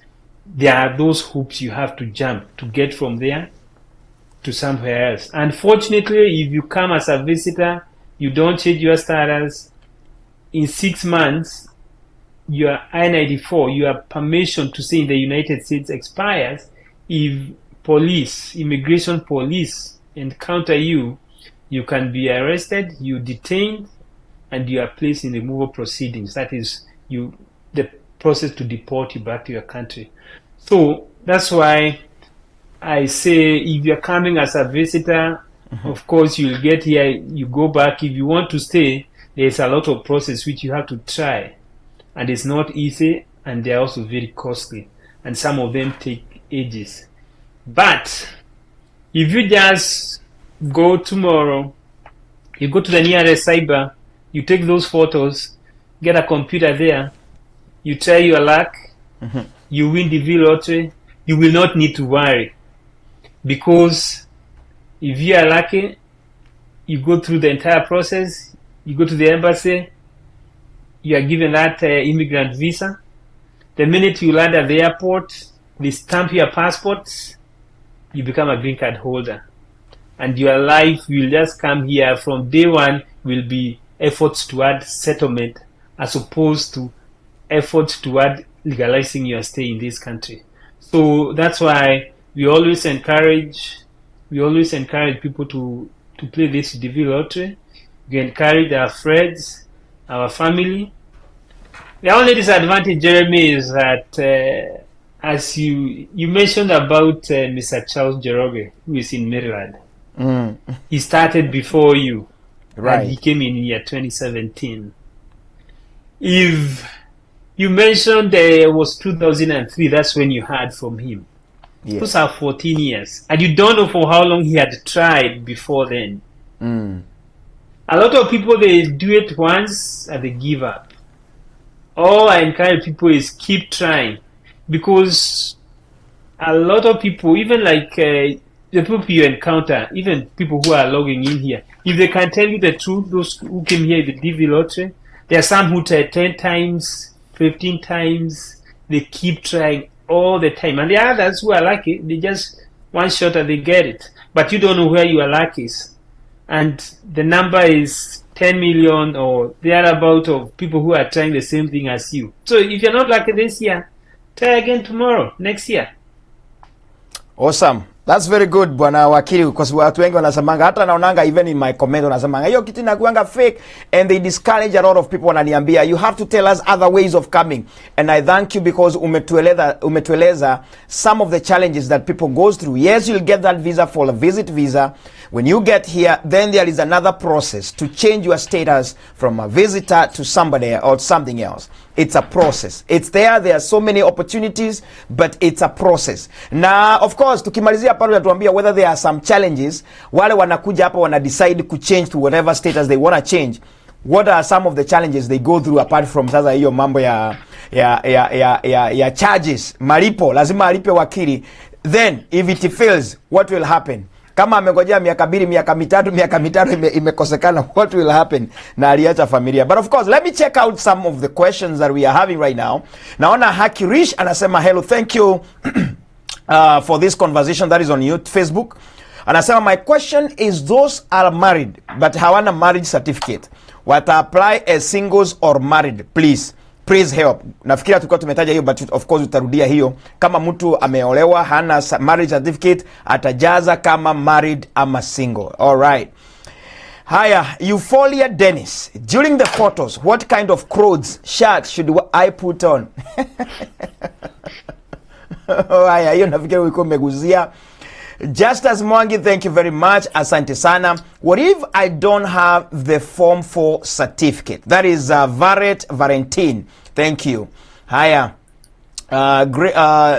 there are those hoops you have to jump to get from there to somewhere else. Unfortunately, if you come as a visitor, you don't change your status, in 6 months, your I-94, your permission to stay in the United States expires. If immigration police encounter you, you can be arrested, you detained, and you are placed in removal proceedings. That is the process to deport you back to your country. So that's why I say, if you're coming as a visitor, of course you'll get here, you go back. If you want to stay, there's a lot of process which you have to try, and it's not easy, and they're also very costly, and some of them take ages. But if you just go tomorrow, you go to the nearest cyber, you take those photos, get a computer there, you try your luck, you win the V lottery, you will not need to worry. Because if you are lucky, you go through the entire process, you go to the embassy, you are given that immigrant visa. The minute you land at the airport, they stamp your passport, you become a green card holder. And your life will just come here from day one, will be efforts toward settlement as opposed to efforts toward legalizing your stay in this country. So that's why we always encourage people to play this DV lottery. We encourage our friends, our family. The only disadvantage, Jeremy, is that as you mentioned about Mr. Charles Jeroge, who is in Maryland. He started before you, right? And he came in year 2017. If you mentioned it was 2003, that's when you heard from him. Yes. Those are 14 years, and you don't know for how long he had tried before then. A lot of people, they do it once and they give up. all I encourage people is keep trying, because a lot of people, even like the people you encounter, even people who are logging in here, if they can tell you the truth, those who came here with the DV lottery, there are some who try 10 times, 15 times, they keep trying all the time. And the others who are lucky, they just one shot and they get it. But you don't know where your luck is. And the number is 10 million or thereabout of people who are trying the same thing as you. So if you're not lucky this year, try again tomorrow, next year. Awesome. That's very good, bwana wakili, because watu wengi wanasemanga, hata naonanga even in my comment wanasemanga hiyo kitu inakuanga fake, and they discourage a lot of people. Wananiambia you have to tell us other ways of coming, and I thank you because umetueleza some of the challenges that people goes through. Yes, you'll get that visa for a visit visa. When you get here, then there is another process to change your status from a visitor to somebody or something else. It's a process. It's there. There are so many opportunities, but it's a process. Now, of course, tukimalizia pale tuambia whether there are some challenges. Wale wanakuja hapa wana decide to change to whatever status they want to change. What are some of the challenges they go through apart from sasa hiyo mambo ya charges, malipo, lazima alipe wakili. Then if it fails, what will happen? Kama amengojea miaka 2, miaka 3, miaka 5 imekosekana, what will happen? Na aliacha familia. But of course, let me check out some of the questions that we are having right now. Naona Haki Rish anasema hello, thank you for this conversation that is on Facebook. Anasema my question is, those are married but hawana marriage certificate, what apply as singles or married, please help. Nafikiri tulikuwa tumetaja hiyo, but of course utarudia hiyo. Kama mtu ameolewa hana marriage certificate, atajaza kama married ama single. All right. Haya, Euphoria Dennis, during the photos, what kind of clothes, shirt should I put on? Haya, hiyo nafikiri ulikuwa umeguzia. Justus Mwangi, thank you very much. Asante sana. What if I don't have the Form 4 certificate? That is Valentine. Thank you. Haya.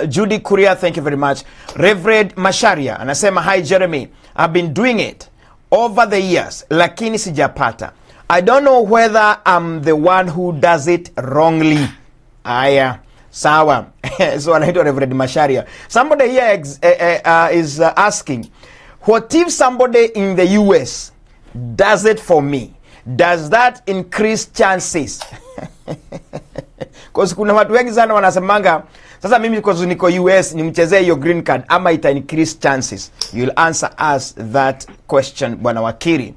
Judy Kuria, thank you very much. Reverend Masharia anasema, hi Jeremy, I've been doing it over the years, lakini sijapata. I don't know whether I'm the one who does it wrongly. Haya. Sawa. So anaitwa Reverend Masharia. Somebody here is asking, what if somebody in the US does it for me? Does that increase chances? Because kuna watu wengi sana wanasemanga, sasa mimi because niko US nimchezee hiyo green card ama ita increase chances. You'll answer us that question, bwana wakili.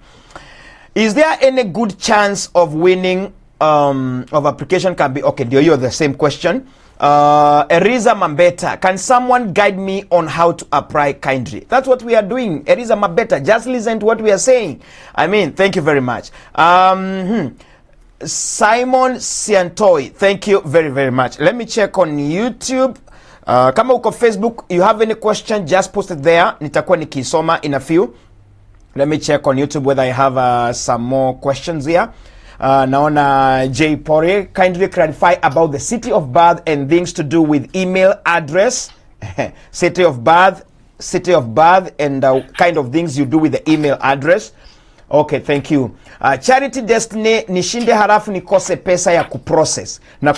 Is there any good chance of winning of application can be okay? Do you the same question? Eriza Mambeta, can someone guide me on how to apply kindly? That's what we are doing. Eriza Mambeta, just listen to what we are saying. I mean, thank you very much. Simon Siantoi, thank you very, very much. Let me check on YouTube. Kama uko Facebook, you have any question, just post it there. Nitakuwa nikisoma in a few. Let me check on YouTube whether I have some more questions here. Naona J. Pore, kindly clarify about the city of birth and things to do with email address. City of birth and kind of things you do with the email address. Okay, thank you. Charity Destiny, nishinde harafu nikose pesa ya kuprocess na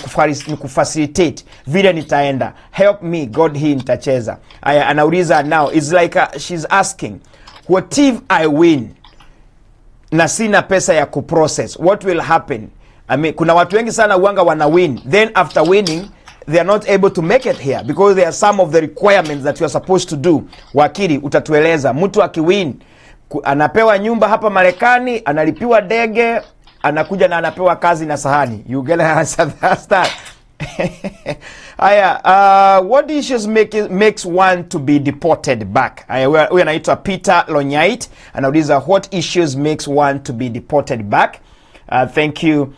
kufacilitate vile nitaenda. Help me, God, hii nitacheza. Anauliza now, it's like she's asking, what if I win na sina pesa ya kuprocess, what will happen? I mean, kuna watu wengi sana uanga wana win, then after winning they are not able to make it here because there are some of the requirements that you are supposed to do. Wakili, utatueleza. Mtu akiwin anapewa nyumba hapa Marekani, analipiwa dege, anakuja na anapewa kazi na sahani. You get an answer that. What issues makes one to be deported back? We anaitwa Peter Lonyait anauliza, what issues makes one to be deported back? Thank you.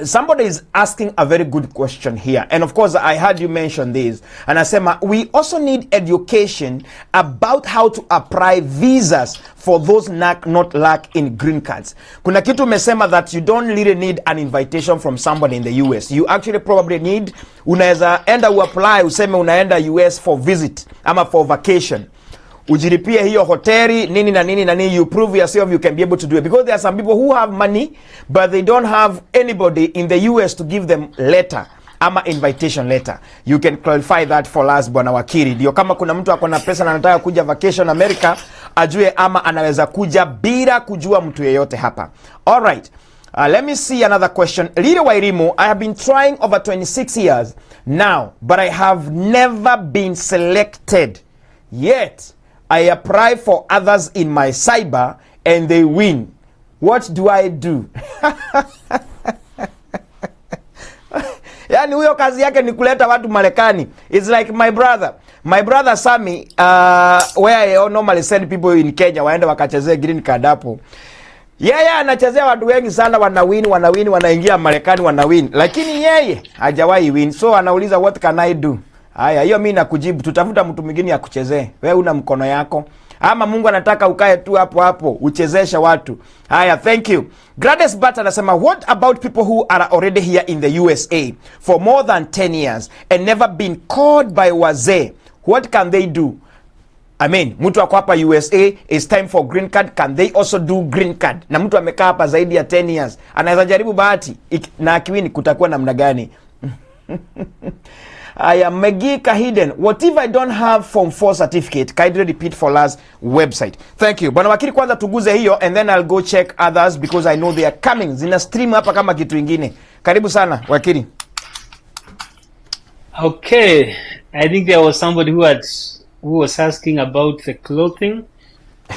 Somebody is asking a very good question here, and of course I heard you mention this. Anasema, we also need education about how to apply visas for those not lack in green cards. Kuna kitu umesema that you don't really need an invitation from somebody in the US. You actually probably need, unaweza enda uapply useme unaenda US for visit ama for vacation. ujilipie hiyo hoteli nini na nini na nini, you prove yourself you can be able to do it, because there are some people who have money but they don't have anybody in the US to give them letter ama invitation letter. You can clarify that for us, bwana wakili. Ndio kama kuna mtu akona pesa na anataka kuja vacation America, ajue ama anaweza kuja bila kujua mtu yeyote hapa. All right. Let me see another question. Leader Wairimu, I have been trying over 26 years now, but I have never been selected. Yet, I apply for others in my cyber and they win. What do I do? Yani huyo kazi yake ni kuleta watu Marekani. It's like my brother Sammy, where I normally send people in Kenya waende wakachezea green card hapo. Yeye anachezea watu wengi sana, wanaingia Marekani wanawin, lakini yeye hajawahi win. So anauliza what can I do? Haya, hiyo mimi nakujibu, tutafuta mtu mwingine akuchezee. Wewe una mkono yako, ama Mungu anataka ukae tu hapo uchezeshe watu. Haya, thank you. Gladys Bat anasema, what about people who are already here in the USA for more than 10 years and never been called by wazee? What can they do? I mean, mtu ako hapa USA, is time for green card. Can they also do green card? Na mtu amekaa hapa zaidi ya 10 years. Anaweza jaribu bahati na akiwini kutakuwa namna gani? I am Megika Hidden. What if I don't have Form 4 certificate? Kindly repeat for us website. Thank you. Bwana wakili, kwanza tuguze hiyo and then I'll go check others because I know they are coming. Zina stream hapa kama kitu ingine. Karibu sana wakili. Okay. I think there was somebody who was asking about the clothing.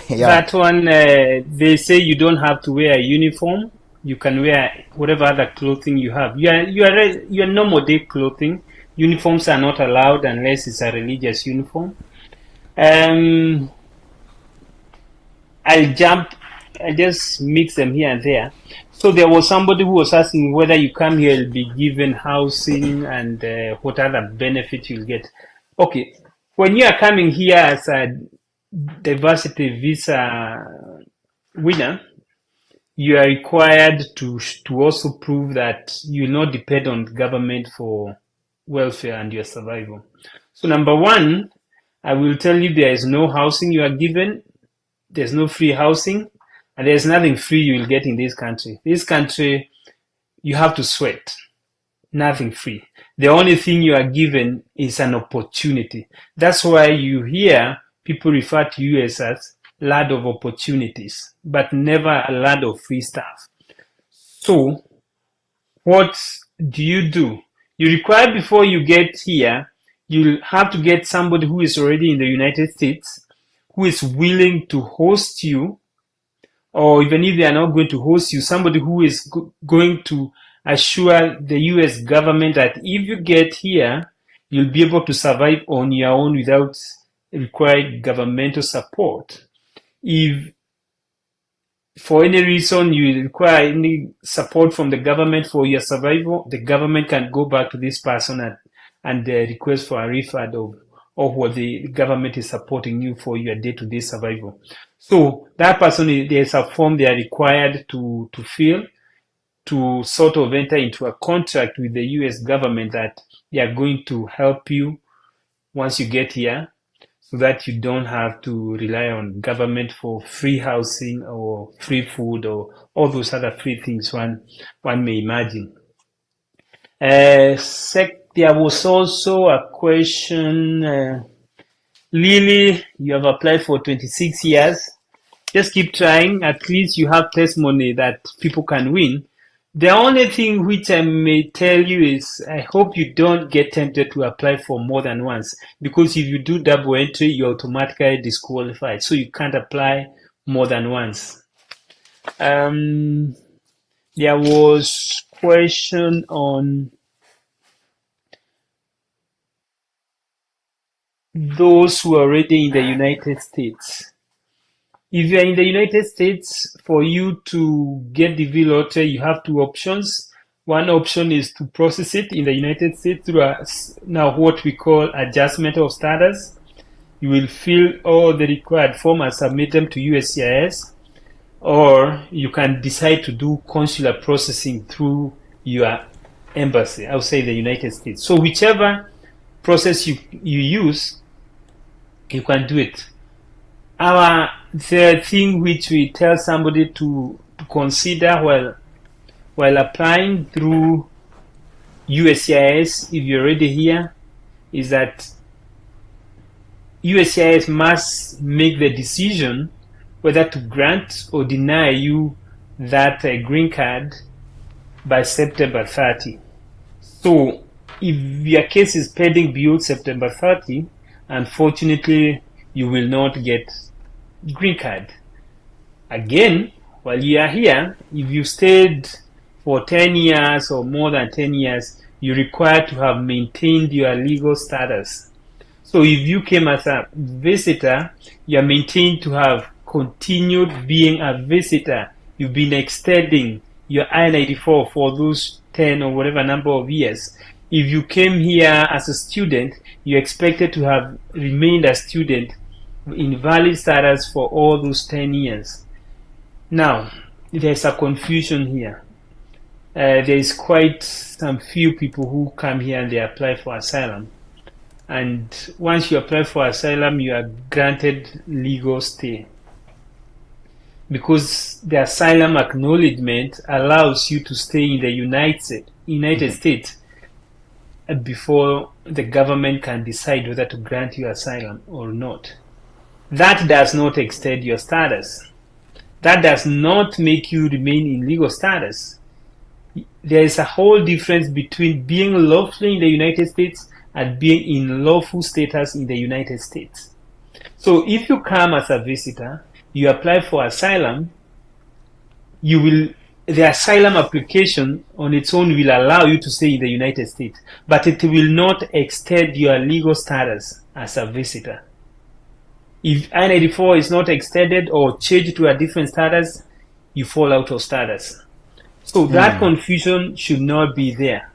Yeah. That one, they say you don't have to wear a uniform. You can wear whatever other clothing you have. Your normal day clothing. Uniforms are not allowed unless it's a religious uniform. I'll just mix them here and there. So there was somebody who was asking whether you come here, you'll be given housing and what other benefit you'll get. Okay. When you are coming here as a diversity visa winner, you are required to also prove that you will not depend on the government for welfare and your survival. So number one, I will tell you there is no housing you are given. There's no free housing, and there's nothing free you will get in this country. This country, you have to sweat. Nothing free. The only thing you are given is an opportunity. That's why you hear people refer to you as land of opportunities, but never a land of free stuff. So, what do? You require, before you get here, you'll have to get somebody who is already in the United States, who is willing to host you, or even if they are not going to host you, somebody who is going to assure the US government that if you get here, you'll be able to survive on your own without required governmental support. If for any reason you require any support from the government for your survival, the government can go back to this person and request for a refund of what the government is supporting you for your day-to-day survival. So that person, there's a form they are required to fill to sort of enter into a contract with the US government that they are going to help you once you get here, so that you don't have to rely on government for free housing or free food or all those other free things one may imagine. There was also a question, Lily, you have applied for 26 years. Just keep trying. At least you have testimony that people can win. The only thing which I may tell you is I hope you don't get tempted to apply for more than once, because if you do double entry, you're automatically disqualified. So you can't apply more than once. There was question on those who are already in the United States. If you're in the United States, for you to get the V lottery, you have two options. One option is to process it in the United States through now what we call adjustment of status. You will fill all the required form and submit them to USCIS, or you can decide to do consular processing through your embassy outside the United States. So whichever process you use, you can do it. the thing which we tell somebody to consider while applying through USCIS, if you're already here, is that USCIS must make the decision whether to grant or deny you that green card by September 30. So if your case is pending beyond September 30, unfortunately, you will not get green card. Again, while you are here, if you stayed for 10 years or more than 10 years, you're required to have maintained your legal status. So if you came as a visitor, you are maintained to have continued being a visitor. You've been extending your I-94 for those 10 or whatever number of years. If you came here as a student, you're expected to have remained a student in valid status for all those 10 years. Now, there's a confusion here. There is quite some few people who come here and they apply for asylum. And once you apply for asylum, you are granted legal stay. Because the asylum acknowledgement allows you to stay in the United States before the government can decide whether to grant you asylum or not. That does not extend your status. That does not make you remain in legal status. There is a whole difference between being lawfully in the United States and being in lawful status in the United States. So if you come as a visitor, you apply for asylum, the asylum application on its own will allow you to stay in the United States, but it will not extend your legal status as a visitor. If I-94 is not extended or changed to a different status, you fall out of status. So that confusion should not be there.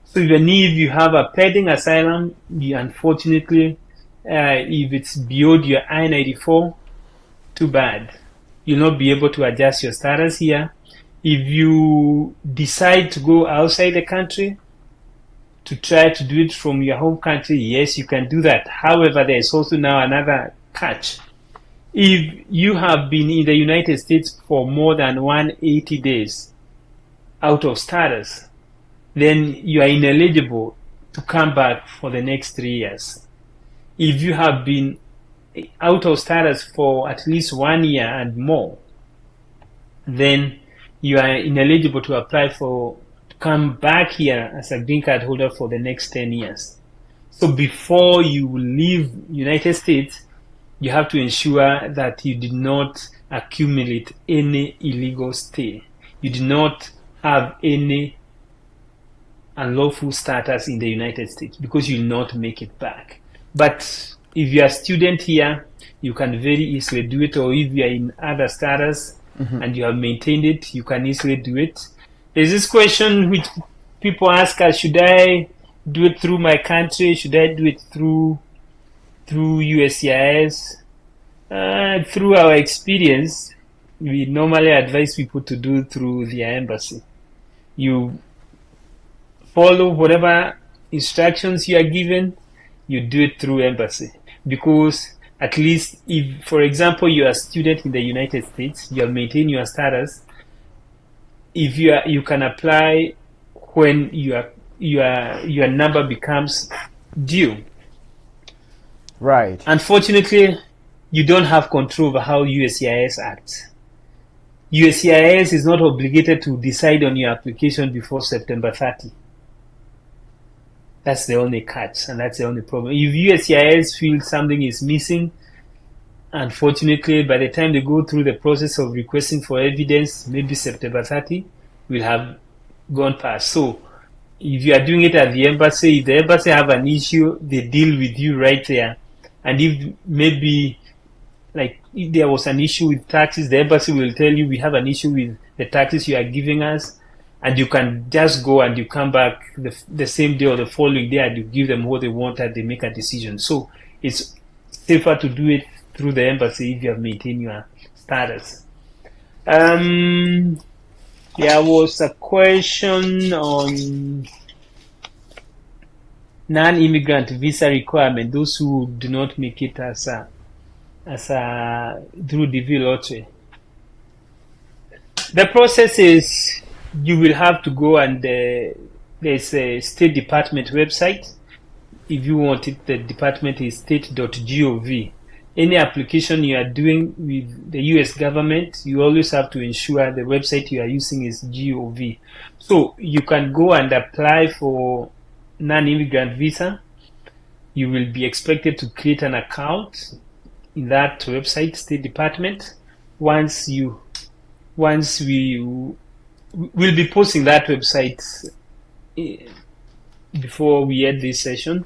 So even if you have a pending asylum, unfortunately, if it's beyond your I-94, too bad. You'll not be able to adjust your status here. If you decide to go outside the country to try to do it from your home country, yes, you can do that. However, there is also now another catch. If you have been in the United States for more than 180 days out of status, then you are ineligible to come back for the next 3 years. If you have been out of status for at least 1 year and more, then you are ineligible to apply to come back here as a green card holder for the next 10 years. So before you leave United States, you have to ensure that you did not accumulate any illegal stay. You did not have any unlawful status in the United States, because you will not make it back. But if you are a student here, you can very easily do it, or if you are in other status and you have maintained it, you can easily do it. There's this question which people ask us, should I do it through my country? Should I do it through USCIS? Through our experience, we normally advise people to do it through their embassy. You follow whatever instructions you are given, you do it through embassy. Because at least if, for example, you are a student in the United States, you have maintained your status, if you can apply when your number becomes due. Right. Unfortunately, you don't have control over how USCIS acts. USCIS is not obligated to decide on your application before September 30. That's the only catch, and that's the only problem. If USCIS feels something is missing, unfortunately, by the time they go through the process of requesting for evidence, maybe September 30 will have gone past. So if you are doing it at the embassy, if the embassy have an issue, they deal with you right there. And if maybe, like, if there was an issue with taxes, the embassy will tell you, we have an issue with the taxes you are giving us, and you can just go and you come back the same day or the following day and you give them what they want and they make a decision. So it's safer to do it through the embassy if you have maintained your status. There was a question on non-immigrant visa requirement, those who do not make it as through DV lottery. The process is you will have to go and there's a State Department website. If you want it, the department is state.gov. Any application you are doing with the US government, you always have to ensure the website you are using is gov. So you can go and apply for non-immigrant visa. You will be expected to create an account in that website, State Department. Once we will be posting that website before we end this session.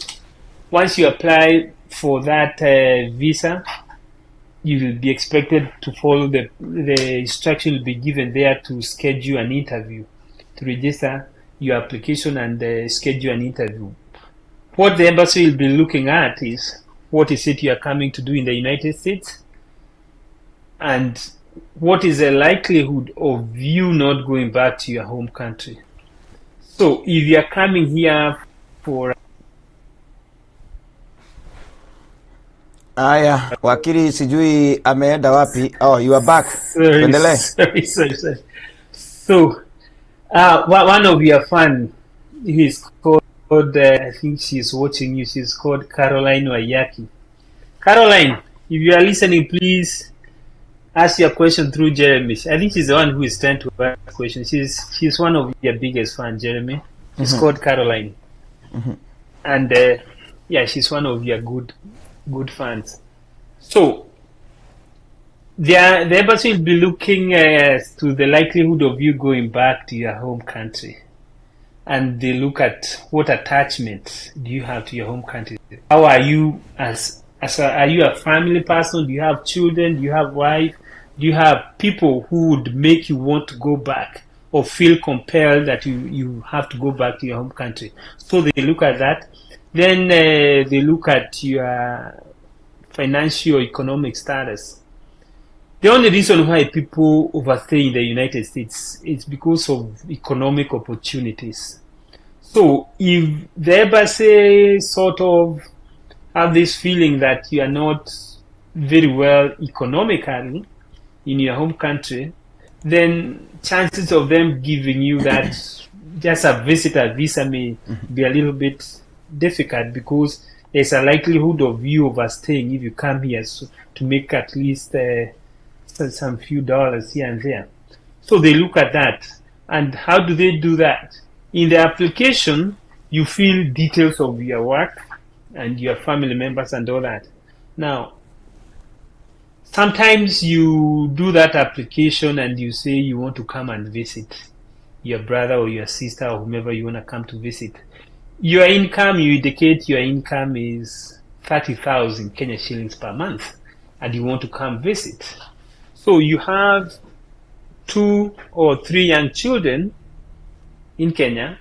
Once you apply for that visa, you will be expected to follow the instruction will be given there to schedule an interview, to register your application and schedule an interview. What the embassy will be looking at is what is it you are coming to do in the United States, and what is the likelihood of you not going back to your home country. So if you are coming here for Aya, wakili sijui ameenda wapi. Oh, you are back. Sorry. So, one of your fans, he's called, I think she's watching you, she's called Caroline Wayaki. Caroline, if you are listening, please ask your question through Jeremy. I think she's the one who is trying to ask questions. She's one of your biggest fans, Jeremy. She's called Caroline. And yeah, she's one of your good fans. So the embassy will be looking to the likelihood of you going back to your home country, and they look at what attachment do you have to your home country. How are you are you a family person? Do you have children? Do you have wife? Do you have people who would make you want to go back or feel compelled that you have to go back to your home country? So they look at that. Then they look at your financial economic status. The only reason why people overstay in the United States is because of economic opportunities. So if the embassy sort of have this feeling that you are not very well economically in your home country, then chances of them giving you that just a visitor visa may be a little bit difficult, because there's a likelihood of you overstaying if you come here to make at least some few dollars here and there. So they look at that. And how do they do that? In the application, you fill details of your work and your family members and all that. Now, sometimes you do that application and you say you want to come and visit your brother or your sister or whomever you want to come to visit. Your income, you indicate your income is 30,000 Kenya shillings per month, and you want to come visit. So you have 2 or 3 young children in Kenya,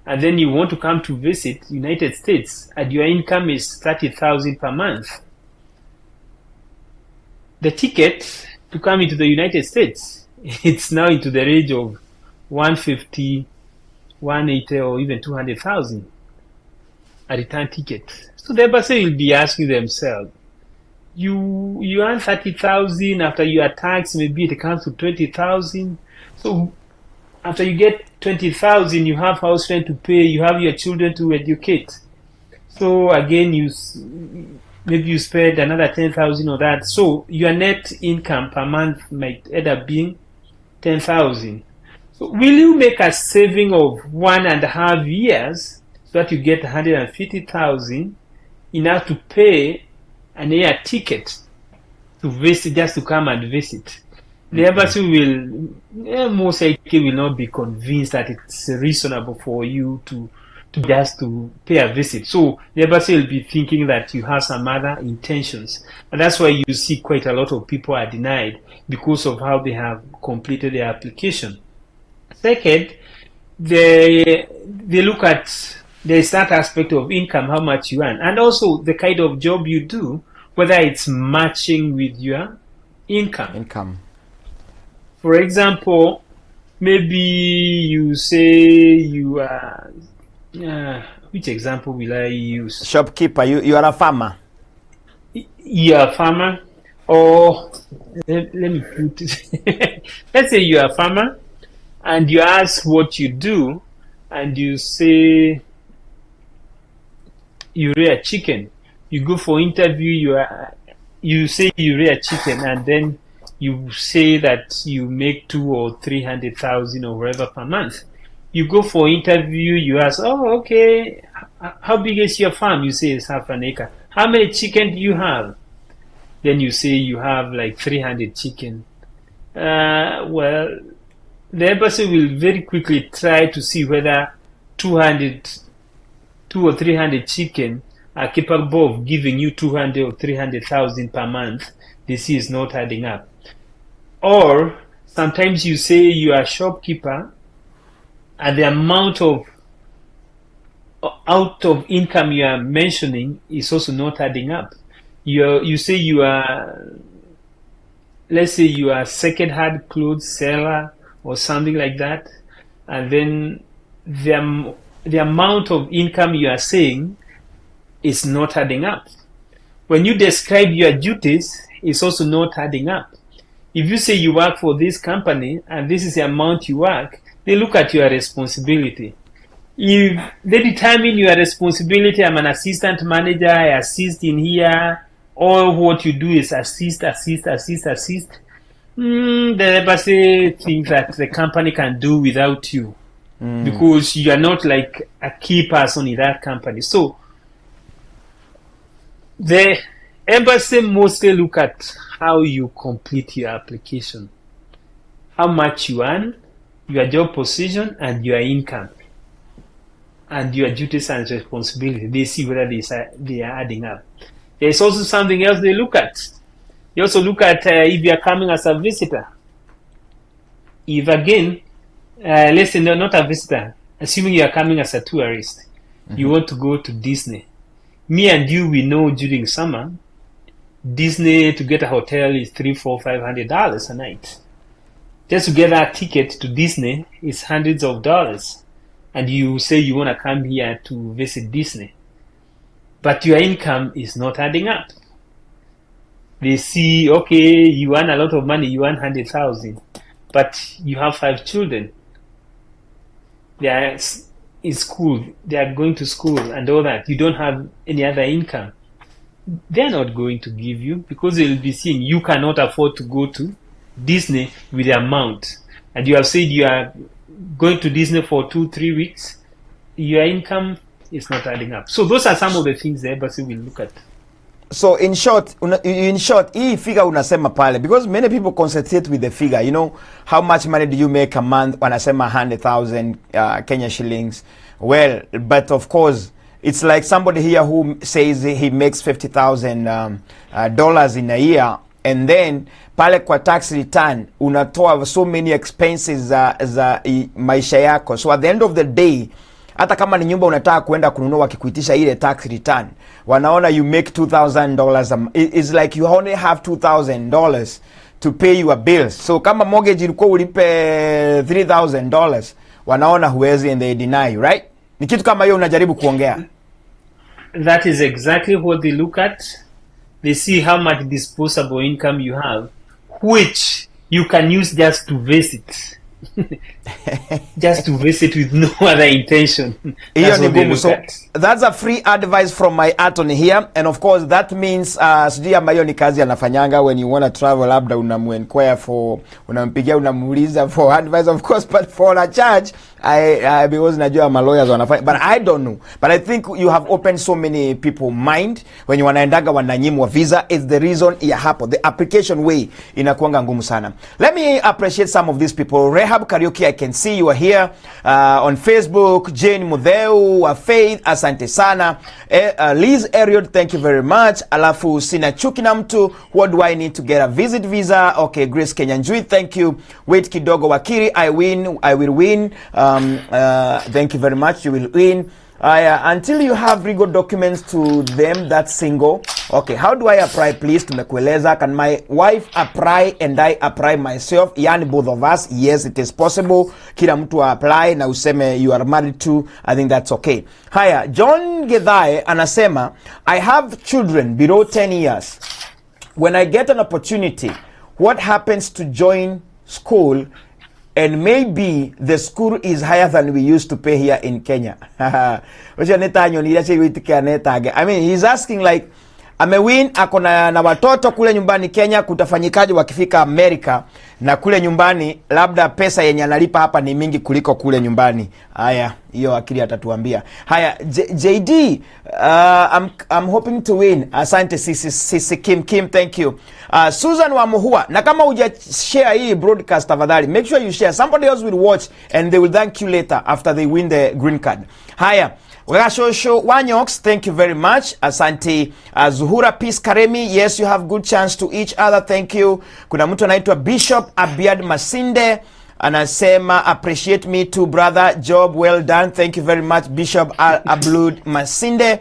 and then you want to come to visit United States, and your income is 30,000 per month. The ticket to come into the United States, it's now into the range of 150, 180, or even 200,000 a return ticket. So the embassy will be asking themselves, you earn 30,000, after your tax, maybe it comes to 20,000. So after you get 20,000, you have house rent to pay, you have your children to educate. So again, maybe you spend another 10,000 on that. So your net income per month might end up being 10,000. So will you make a saving of 1.5 years so that you get 150,000 enough to pay an air ticket to visit, just to come and visit? The embassy will most likely will not be convinced that it's reasonable for you to pay a visit. So the embassy will be thinking that you have some other intentions, and that's why you see quite a lot of people are denied because of how they have completed their application. Second, they look at that aspect of income, how much you earn, and also the kind of job you do, whether it's matching with your income. For example, maybe you say you are, which example will I use? Shopkeeper, you are a farmer. You are a farmer. Or let me put it. Let's say you're a farmer and you ask what you do, and you say you rear chicken. You go for interview. You say you rear chicken, and then you say that you make 200,000 or 300,000 or whatever per month. You go for interview. You ask, oh, okay, how big is your farm? You say it's half an acre. How many chicken do you have? Then you say you have like 300 chicken. Well, the embassy will very quickly try to see whether 2 or 300 chicken are capable of giving you 200 or 300,000 per month. They see it's not adding up. Or sometimes you say you are a shopkeeper and the amount of out of income you are mentioning is also not adding up. You say you are, let's say you are second-hand clothes seller or something like that, and then the amount of income you are saying is not adding up. When you describe your duties, it's also not adding up. If you say you work for this company and this is the amount you work, they look at your responsibility. If they determine your responsibility, I'm an assistant manager, I assist in here, all what you do is assist. The embassy thinks that the company can do without you because you are not like a key person in that company. So the embassy mostly look at how you complete your application, how much you earn, your job position, and your income, and your duties and responsibility. They see whether they are adding up. There's also something else they look at. They also look at if you are coming as a visitor. If again, let's say not a visitor, assuming you are coming as a tourist, you want to go to Disney. Me and you, we know during summer, Disney to get a hotel is $300, $400, $500 a night. Just to get a ticket to Disney is hundreds of dollars. And you say you want to come here to visit Disney. But your income is not adding up. They see, okay, you earn a lot of money, you earn 100,000, but you have 5 children. They are in school, they are going to school and all that. You don't have any other income. They're not going to give you because they'll be seeing you cannot afford to go to Disney with the amount. And you have said you are going to Disney for 2-3 weeks. Your income is not adding up. So those are some of the things the embassy will look at. So in short, hii figure unasema pale, because many people concentrate with the figure, you know, how much money do you make a month? Wanasema 100,000 Kenya shillings. Well, but of course, it's like somebody here who says he makes $50,000 dollars in a year, and then pale kwa tax return unatoa so many expenses za maisha yako. So at the end of the day, hata kama ni nyumba unataka kuenda kununua wakikuitisha ile tax return, wanaona you make $2,000. It's like you only have $2,000 to pay your bills. So kama mortgage ilikuwa ulipe $3,000, wanaona huwezi and they deny, right? Ni kitu kama hiyo unajaribu kuongea. That is exactly what they look at. They see how much disposable income you have, which you can use just to visit. Just to visit with no other intention. That's what they look at. That's a free advice from my attorney here, and of course that means sijui ama hiyo ni kazi anafanyanga when you want to travel, labda unamuenquire for, unampigia unamuuliza for advice, of course, but for a charge I because najua ma lawyers wanafanya, but I don't know, but I think you have opened so many people mind when you wanaendaga wananyimwa visa. Is the reason ya hapo, the application way inakuanga ngumu sana. Let me appreciate some of these people. Rehab Karaoke, I can see you are here on Facebook. Jane Mudheu, Faith, asante sana. Liz Eriod, thank you very much. Alafu sina chuki na mtu, what do I need to get a visit visa? Okay, Grace Kenyanjui, thank you. Wait kidogo Wakiri, I will win. Thank you very much, you will win. Until you have legal documents to them, that's single. Okay, how do I apply, please? Tumekueleza. Can my wife apply and I apply myself? Yani both of us? Yes, it is possible. Kila mtu apply na useme you are married to. I think that's okay. Haya, John Gedhae anasema, I have children below 10 years. when I get an opportunity, what happens to join school and maybe the school is higher than we used to pay here in Kenya? I mean, he's asking like, amewin akona na watoto kule nyumbani Kenya, kutafanyikaje wakifika Amerika na kule nyumbani labda pesa yenye analipa hapa ni mingi kuliko kule nyumbani. Haya, hiyo akili atatuambia. Haya, JD, I'm hoping to win. Asante sisi Kim, thank you. Susan wa Muhua, na kama uja share hii broadcast tafadhali, make sure you share. Somebody else will watch and they will thank you later after they win the green card. Haya, Washosho Wanyox, thank you very much. Asante. Zuhura Peace Karemi, yes, you have good chance to each other, thank you. Kuna mtu anaitwa Bishop Abiad Masinde, anasema appreciate me too brother, job well done, thank you very much Bishop Ablud Masinde.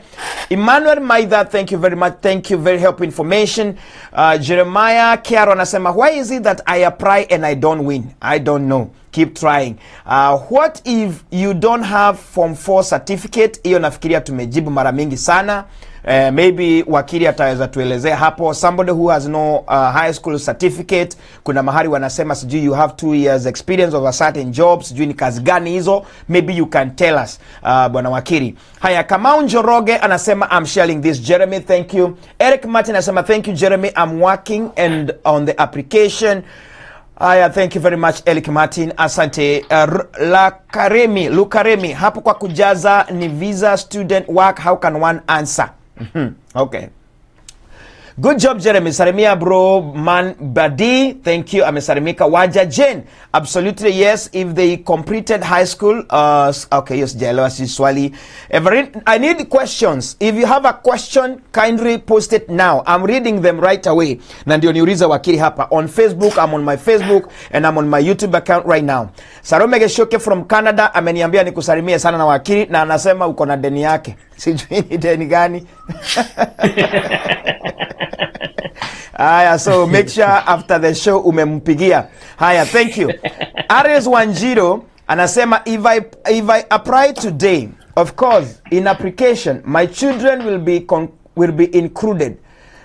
Emmanuel Maida, thank you very much, thank you, very helpful information. Jeremiah Kiaro anasema, why is it that I apply and I don't win? I don't know, keep trying. What if you don't have Form 4 certificate? Hiyo nafikiria tumejibu mara mingi sana. Maybe wakili ataweza tuelezea hapo. Somebody who has no high school certificate, kuna mahali wanasema sijui you have 2 years experience of a certain job, sijui ni kazi gani hizo, maybe you can tell us bwana wakili. Haya, Kamau Njoroge anasema I'm sharing this. Jeremy, thank you. Eric Martin anasema thank you Jeremy, I'm working and on the application. Aya, thank you very much Eric Martin, asante. Lukaremi, hapo kwa kujaza ni visa student work, how can one answer? Okay. Good job Jeremy. Salimia bro man Badi, thank you. Amesalimika. Waja Jane, absolutely yes, if they completed high school. Okay, yes, Jelo si swali. Everin, I need questions. If you have a question, kindly post it now. I'm reading them right away. Na ndio niuliza wakili hapa on Facebook. I'm on my Facebook and I'm on my YouTube account right now. Sarome Geshoke from Canada ameniambia nikusalimie sana na wakili, na anasema uko na deni yake. Sijui ni deni gani. Haya, so make sure after the show umempigia. Haya, thank you. Ares Wanjiro anasema if I apply today, of course in application my children will be included.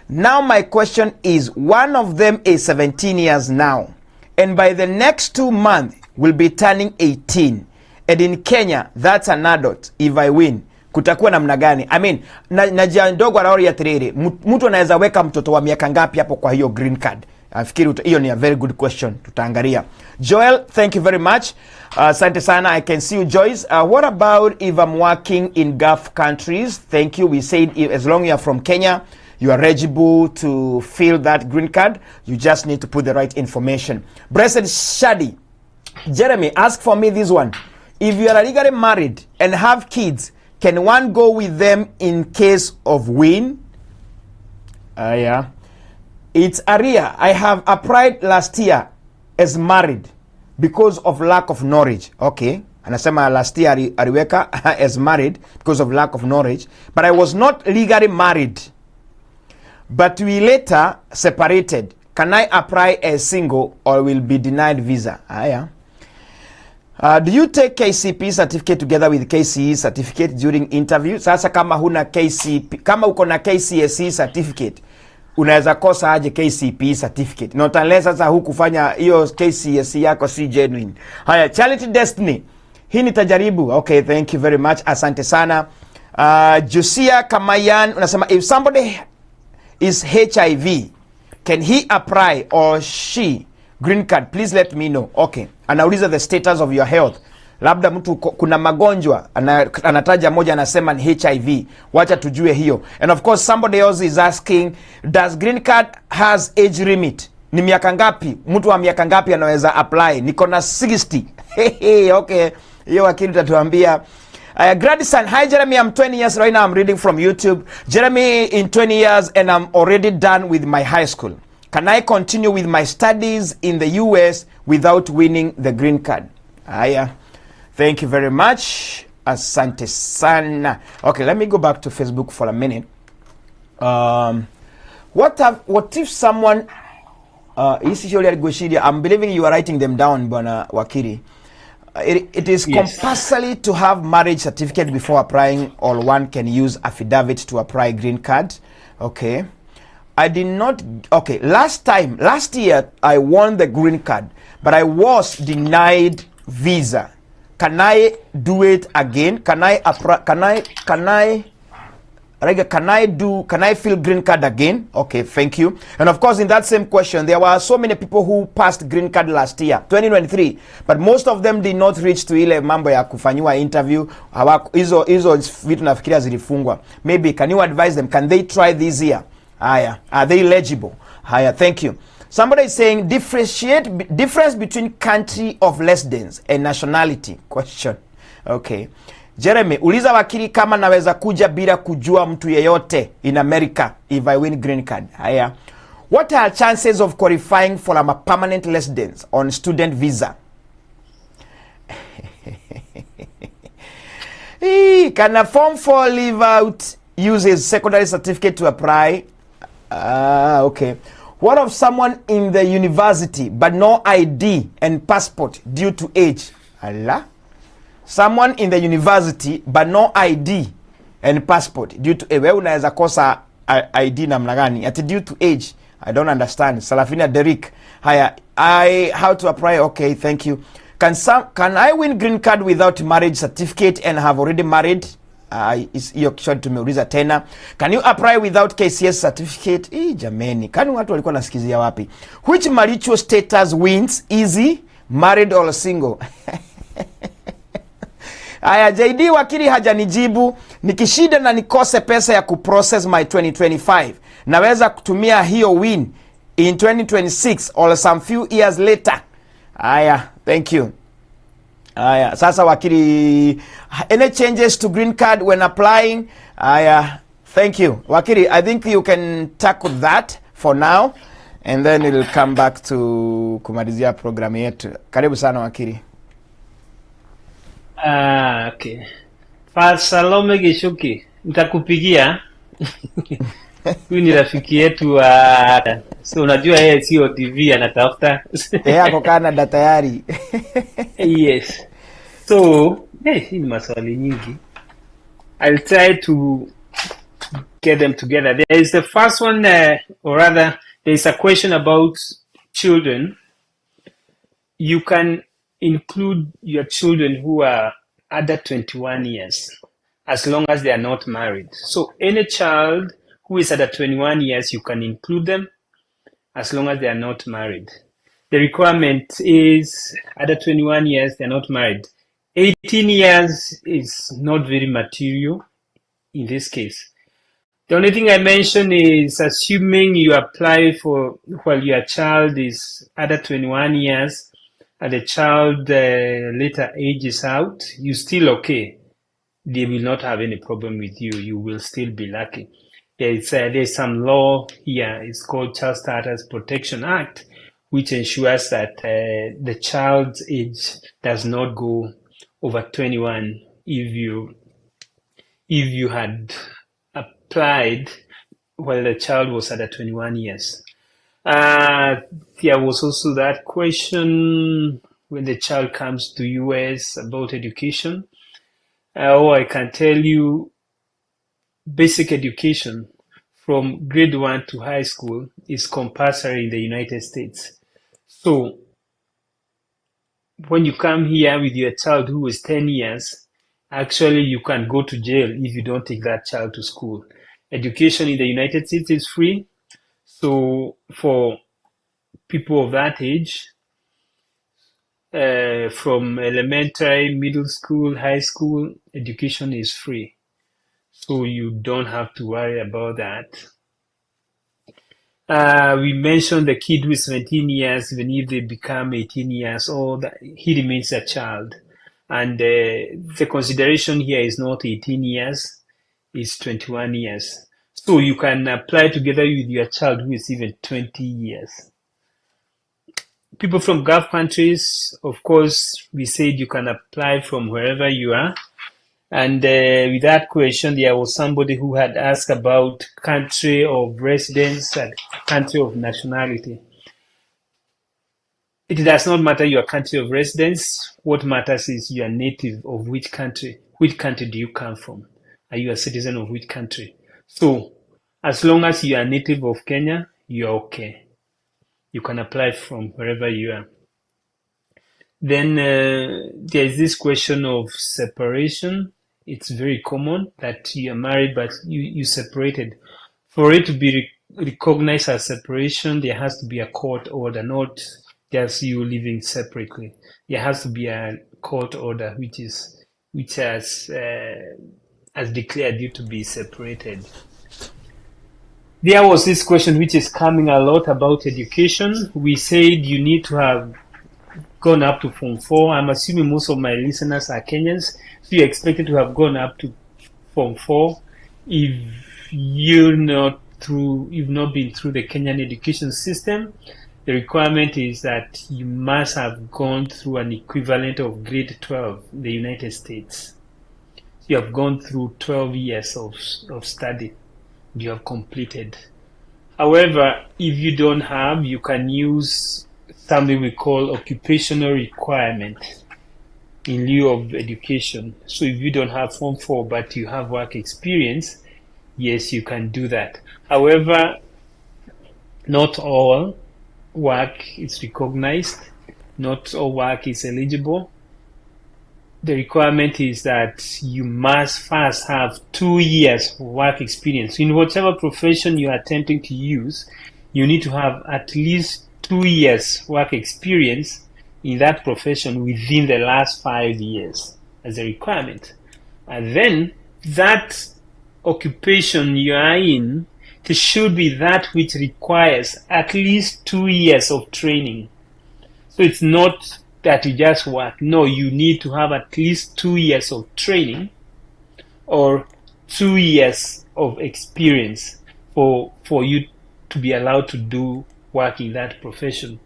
Now my question is, one of them is 17 years now and by the next 2 months will be turning 18, and in Kenya that's an adult. If I win, kutakuwa namna gani? I mean, na ndogo raori ya tiriri, mtu anaweza weka mtoto wa miaka ngapi hapo kwa hiyo green card? Nafikiri hiyo ni a very good question, tutaangalia. Joel, thank you very much. Asante sana, I can see you Joyce. What about if I'm working in Gulf countries? Thank you. We said as long as you are from Kenya, you are eligible to fill that green card. You just need to put the right information. Blessed Shadi, Jeremy, ask for me this one. If you are legally married and have kids, can one go with them in case of win? Yeah. It's Aria. I have applied last year as married because of lack of knowledge. Okay. Anasema last year aliweka as married because of lack of knowledge. But I was not legally married. But we later separated. Can I apply as single or will be denied visa? Yeah. Do you take KCP certificate together with KCE certificate during interview? Sasa kama huna KCP, kama uko na KCSE certificate, unaweza kosa aje KCP certificate? Not unless sasa hukufanya hiyo KCSE yako si genuine. Haya, Charity Destiny, hii nitajaribu. Okay, thank you very much. Asante sana. Josia Kamayan unasema if somebody is HIV, can he apply or she green card? Please let me know. Okay. Anauliza the status of your health. Labda mtu kuna magonjwa anataja moja anasema ni HIV. Wacha tujue hiyo. And of course somebody else is asking, does green card has age limit? Ni miaka ngapi? Mtu wa miaka ngapi anaweza apply? Niko na 60. Okay. Hiyo wakili tatuambia. Gradison, hi Jeremy, I'm 20 years right now. I'm reading from YouTube. Jeremy, in 20 years and I'm already done with my high school. Can I continue with my studies in the US without winning the green card? Aya. Thank you very much. Asante sana. Okay, let me go back to Facebook for a minute. What if someone I'm believing you are writing them down, Bwana Wakiri. It is yes, compulsory to have marriage certificate before applying, or one can use affidavit to apply green card. Okay. I did not. Okay, last year, I won the green card, but I was denied visa. Can I do it again? Can I fill green card again? Okay, thank you. And of course, in that same question, there were so many people who passed green card last year, 2023, but most of them did not reach to ile mambo ya kufanyiwa interview. Hizo vitu nafikiria zilifungwa. Maybe can you advise them? Can they try this year? Haya, are they eligible? Haya, thank you. Somebody is saying difference between country of residence and nationality. Question. Okay. Jeremy, uliza wakili kama naweza kuja bila kujua mtu yeyote in America if I win green card. Haya. What are chances of qualifying for a permanent residence on student visa? Can a form 4 leave out uses secondary certificate to apply? Okay. What of someone in the university but no ID and passport due to age? Allah. Someone in the university but no ID and passport due to age. Wewe unaweza kosa ID namna gani? Ati due to age. I don't understand. Salafina Derek. Haya, how to apply? Okay, thank you. Can I win green card without marriage certificate and have already married? Hiyo kiswali tumeuliza tena. Can you apply without KCS certificate? Jameni, kani watu walikuwa nasikizia wapi? Which marital status wins? Easy, married or single? Aya, JD wakili hajanijibu. Nikishida na nikose pesa ya kuprocess my 2025, naweza kutumia hiyo win in 2026 or some few years later. Aya, thank you. Aya, sasa wakili, any changes to green card when applying? Aya, thank you. Wakili, I think you can tackle that for now and then it'll come back to kumalizia programu yetu. Karibu sana wakili. Okay. Salome Gishuki, nitakupigia. Huyu ni rafiki yetu so unajua yeye sio TV anatafuta. Ako Canada tayari. Yes. So, hii ni maswali nyingi. I'll try to get them together. There is the first one, or rather, there is a question about children. You can include your children who are under 21 years, as long as they are not married. So any child who is under 21 years, you can include them as long as they are not married. The requirement is under 21 years, they're not married. 18 years is not very material in this case. The only thing I mention is assuming you apply for while your child is under 21 years and the child later ages out, you still okay. They will not have any problem with you. You will still be lucky. There's some law here. It's called Child Status Protection Act, which ensures that the child's age does not go over 21 if you had applied while the child was under 21 years. There was also that question when the child comes to US about education. I can tell you basic education from grade 1 to high school is compulsory in the United States. So when you come here with your child who is 10 years, actually you can go to jail if you don't take that child to school. Education in the United States is free. So for people of that age, from elementary, middle school, high school, education is free. So you don't have to worry about that. We mentioned the kid who is 17 years, even if they become 18 years old, he remains a child. And the consideration here is not 18 years, it's 21 years. So you can apply together with your child who is even 20 years. People from Gulf countries, of course, we said you can apply from wherever you are. And with that question, there was somebody who had asked about country of residence and country of nationality. It does not matter your country of residence. What matters is you are native of which country. Which country do you come from? Are you a citizen of which country? So As long as you are a native of Kenya, you're okay. You can apply from wherever you are. Then there's this question of separation. It's very common that you are married but you separated. For it to be recognized as separation, there has to be a court order, not just you living separately. There has to be a court order which has declared you to be separated. There was this question which is coming a lot about education. We said you need to have gone up to Form 4. I'm assuming most of my listeners are Kenyans, so you're expected to have gone up to Form 4. If you've not been through the Kenyan education system, the requirement is that you must have gone through an equivalent of grade 12 in the United States. You have gone through 12 years of study. You have completed. However, if you don't have, you can use something we call occupational requirement in lieu of education. So if you don't have Form 4 but you have work experience, yes, you can do that. However, not all work is recognized. Not all work is eligible. The requirement is that you must first have 2 years work experience. In whatever profession you are attempting to use, you need to have at least 2 years work experience in that profession within the last 5 years as a requirement. And then that occupation you are in, it should be that which requires at least 2 years of training. So it's not that you just work. No, you need to have at least 2 years of training or 2 years of experience for you to be allowed to do work in that profession,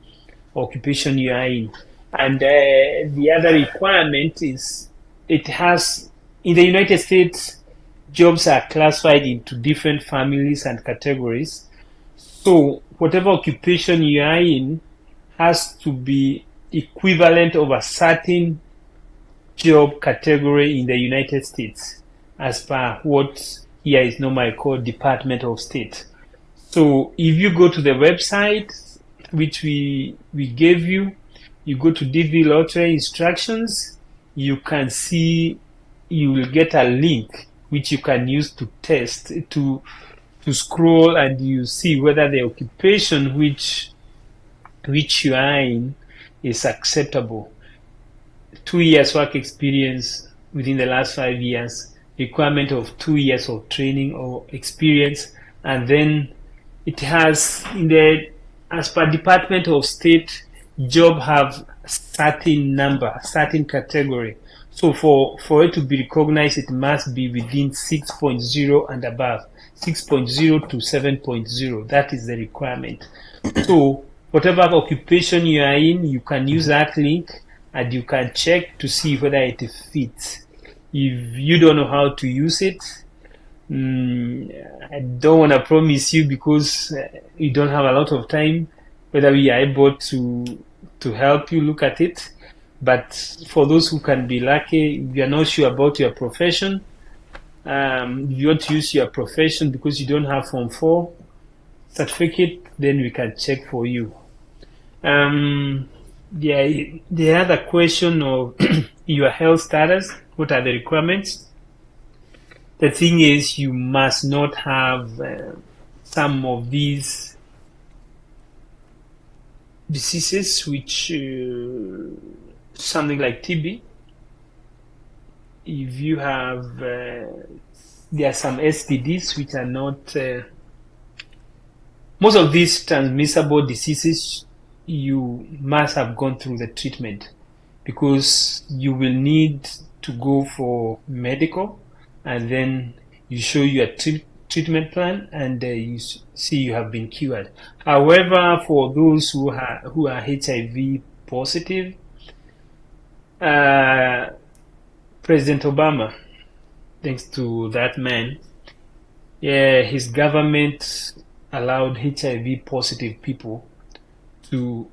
occupation you are in. And the other requirement is in the United States, jobs are classified into different families and categories. So whatever occupation you are in has to be equivalent of a certain job category in the United States, as per what here is normally called Department of State. So if you go to the website which we gave you, you go to DV Lottery instructions, you can see, you will get a link which you can use to test, to scroll, and you see whether the occupation which you are in is acceptable. 2 years work experience within the last 5 years, requirement of 2 years of training or experience, and then it has, as per Department of State, job have certain number, certain category. So for it to be recognized, it must be within 6.0 and above, 6.0 to 7.0. That is the requirement. So whatever occupation you are in, you can use that link and you can check to see whether it fits. If you don't know how to use it, I don't want to promise you, because you don't have a lot of time, whether we are able to help you look at it. But for those who can be lucky, if you are not sure about your profession, if you want to use your profession because you don't have Form 4 certificate, then we can check for you. The other question of your health status, what are the requirements? The thing is, you must not have some of these diseases, which something like TB. If you have, there are some STDs which are not, most of these transmissible diseases, you must have gone through the treatment, because you will need to go for medical, and then you show your treatment plan, and you see you have been cured. However, for those who are HIV positive, President Obama, thanks to that man, his government allowed HIV positive people to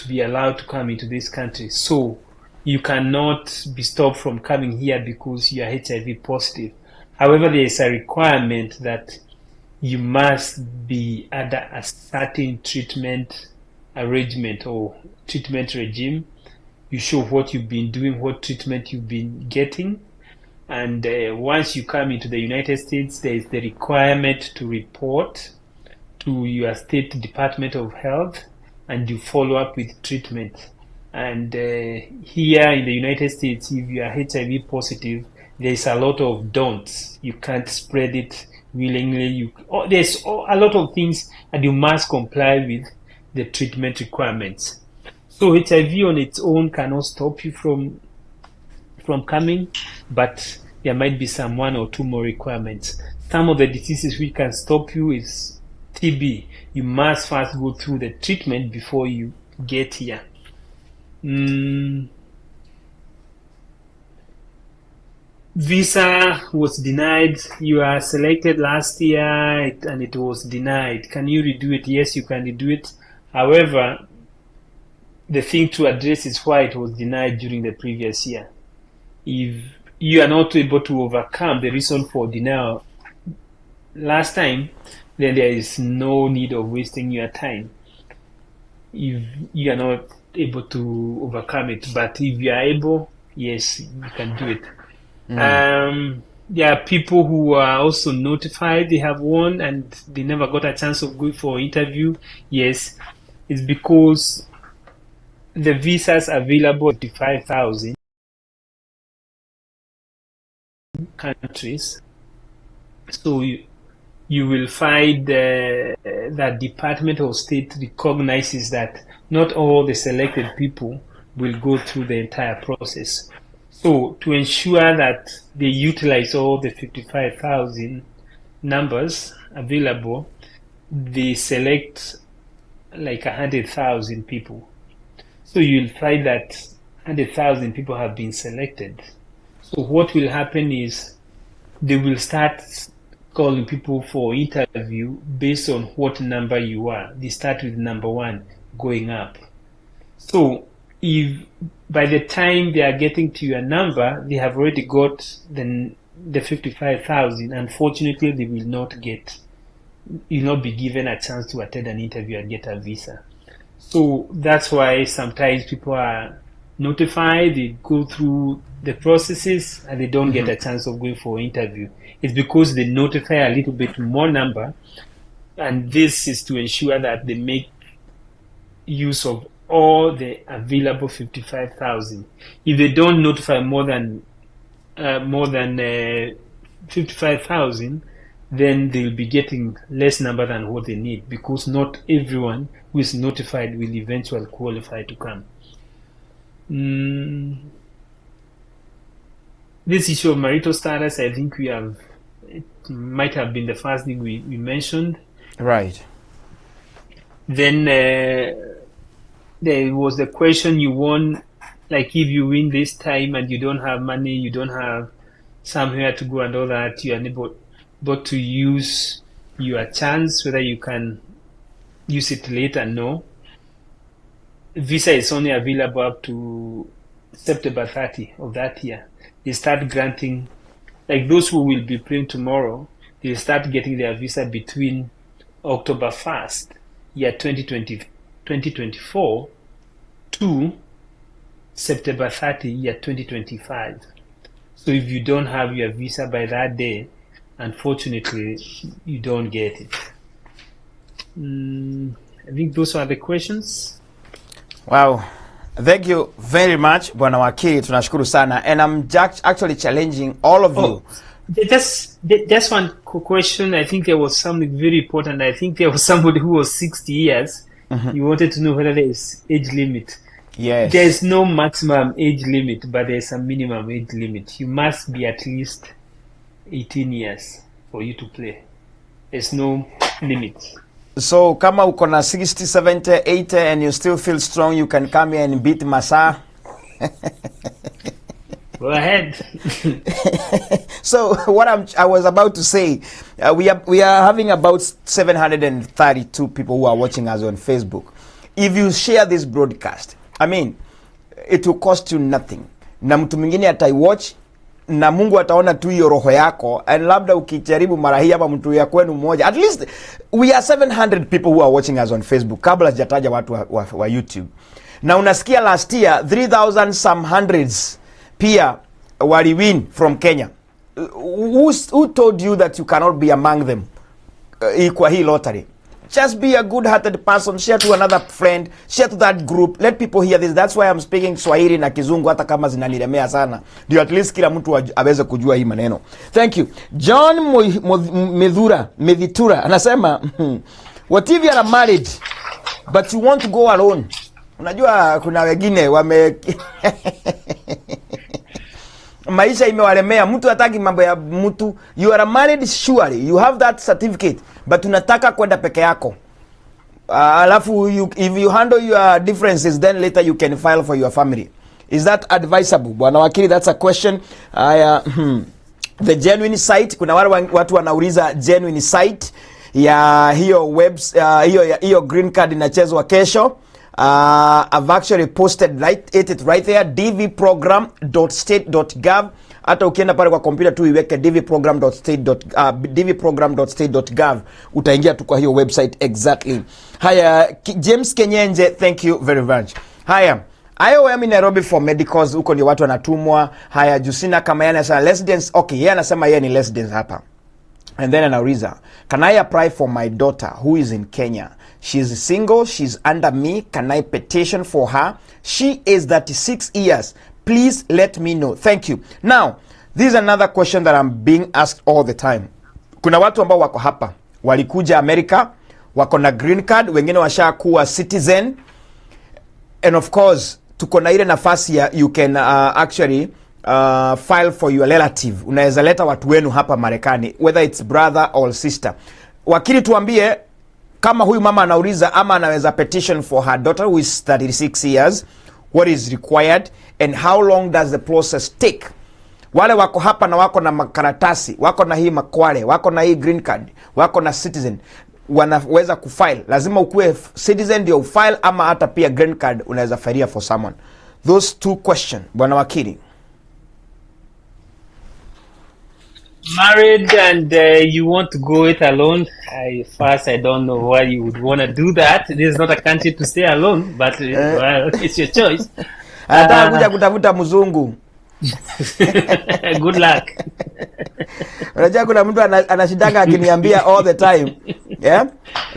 be allowed to come into this country. So you cannot be stopped from coming here because you are HIV positive. However, there is a requirement that you must be under a certain treatment arrangement or treatment regime. You show what you've been doing, what treatment you've been getting. And once you come into the United States, there is the requirement to report to your state Department of Health, and you follow up with treatment. And here in the United States, if you are HIV positive, there's a lot of don'ts. You can't spread it willingly. There's a lot of things, and you must comply with the treatment requirements. So HIV on its own cannot stop you from coming, but there might be some 1 or 2 more requirements. Some of the diseases which can stop you is TB. You must first go through the treatment before you get here. Visa was denied. You are selected last year and it was denied. Can you redo it? Yes, you can redo it. However, the thing to address is why it was denied during the previous year. If you are not able to overcome the reason for denial last time, then there is no need of wasting your time if you are not able to overcome it. But if you are able, yes, you can do it. There are people who are also notified they have won and they never got a chance of going for interview. Yes, it's because the visas available 55,000 countries. So you will find that Department of State recognizes that not all the selected people will go through the entire process. So to ensure that they utilize all the 55,000 numbers available, they select like 100,000 people. So you'll find that 100,000 people have been selected. So what will happen is they will start calling people for interview based on what number you are. They start with number 1 going up. So if by the time they are getting to your number, they have already got the 55,000, unfortunately they will not be given a chance to attend an interview and get a visa. So that's why sometimes people are notified, they go through the processes and they don't get a chance of going for an interview. It's because they notify a little bit more number, and this is to ensure that they make use of all the available 55,000. If they don't notify more than 55,000, then they'll be getting less number than what they need, because not everyone who is notified will eventually qualify to come. This issue of marital status, I think it might have been the first thing we mentioned. Right. Then there was the question you won, like if you win this time and you don't have money, you don't have somewhere to go and all that, you are unable to use your chance, whether you can use it later. No. Visa is only available up to September 30 of that year. They start granting, like those who will be praying tomorrow, they'll start getting their visa between October 1st, year 2024 to September 30, year 2025. So if you don't have your visa by that day, unfortunately, you don't get it. I think those are the questions. Wow. Thank you very much, Bwana Wakili. Tunashukuru sana. And I'm actually challenging all of you. Just one question. I think there was something very important. I think there was somebody who was 60 years. You wanted to know whether there is age limit. Yes. There is no maximum age limit, but there is a minimum age limit. You must be at least 18 years for you to play. There's no limit. So kama uko na 60, 70, 80 and you still feel strong, you can come here and beat Masa. Go ahead. So what I was about to say, we are having about 732 people who are watching us on Facebook. If you share this broadcast, I mean, it will cost you nothing. Na mtu mwingine ataiwatch na Mungu ataona tu hiyo roho yako, and labda ukijaribu mara hii hapa mtu ya kwenu mmoja, at least we are 700 people who are watching us on Facebook, kabla sijataja watu wa YouTube. Na unasikia last year 3000 some hundreds pia wali win from Kenya. Who told you that you cannot be among them kwa hii lottery? Just be a good-hearted person, share to another friend, share to that group, let people hear this. That's why I'm speaking Swahili na Kizungu hata kama zinanilemea sana, ndio at least kila mtu aweze kujua hii maneno. Thank you. John Medhitura anasema what if you are married but you want to go alone? Unajua kuna wengine wame maisha imewalemea, mtu hataki mambo ya mtu. You are married, surely you have that certificate, but unataka kwenda peke yako. Alafu if you handle your differences, then later you can file for your family. Is that advisable? Bwana wakili, that's a question. The genuine site, kuna wale watu wanauliza genuine site ya hiyo hiyo green card inachezwa kesho. I've actually posted it right there, dvprogram.state.gov. Hata ukienda pale kwa computer tu iweke dvprogram.state.gov, utaingia tu kwa hiyo website exactly. Haya, James Kenyenje, thank you very much. Haya, IOM in Nairobi for medicals, huko ni watu wanatumwa. Haya, Jusina kama yana sana residence. Okay, yeye anasema yeye ni residence hapa. And then anauliza, can I apply for my daughter who is in Kenya? She's single, she's under me. Can I petition for her? She is 36 years. Please let me know. Thank you. Now, this is another question that I'm being asked all the time. Kuna watu ambao wako hapa, walikuja America, wako na green card, wengine washakuwa citizen. And of course, tuko na ile nafasi ya you can actually file for your relative. Unaweza leta watu wenu hapa Marekani, whether it's brother or sister. Wakili, tuambie kama huyu mama anauliza ama anaweza petition for her daughter who is 36 years, what is required and how long does the process take? Wale wako hapa na wako na makaratasi, wako na hii makwale, wako na hii green card, wako na citizen, wanaweza kufile. Lazima ukue citizen ndio ufile ama hata pia green card unaweza filia for someone? Those two questions, bwana wakili. Married and you want to go it alone, first I don't know why you would want to do that. This is not a country to stay alone, but well, it's your choice. Hata kuja kutafuta mzungu. Good luck. Unajua kuna mtu anashidanga akiniambia all the time. Yeah?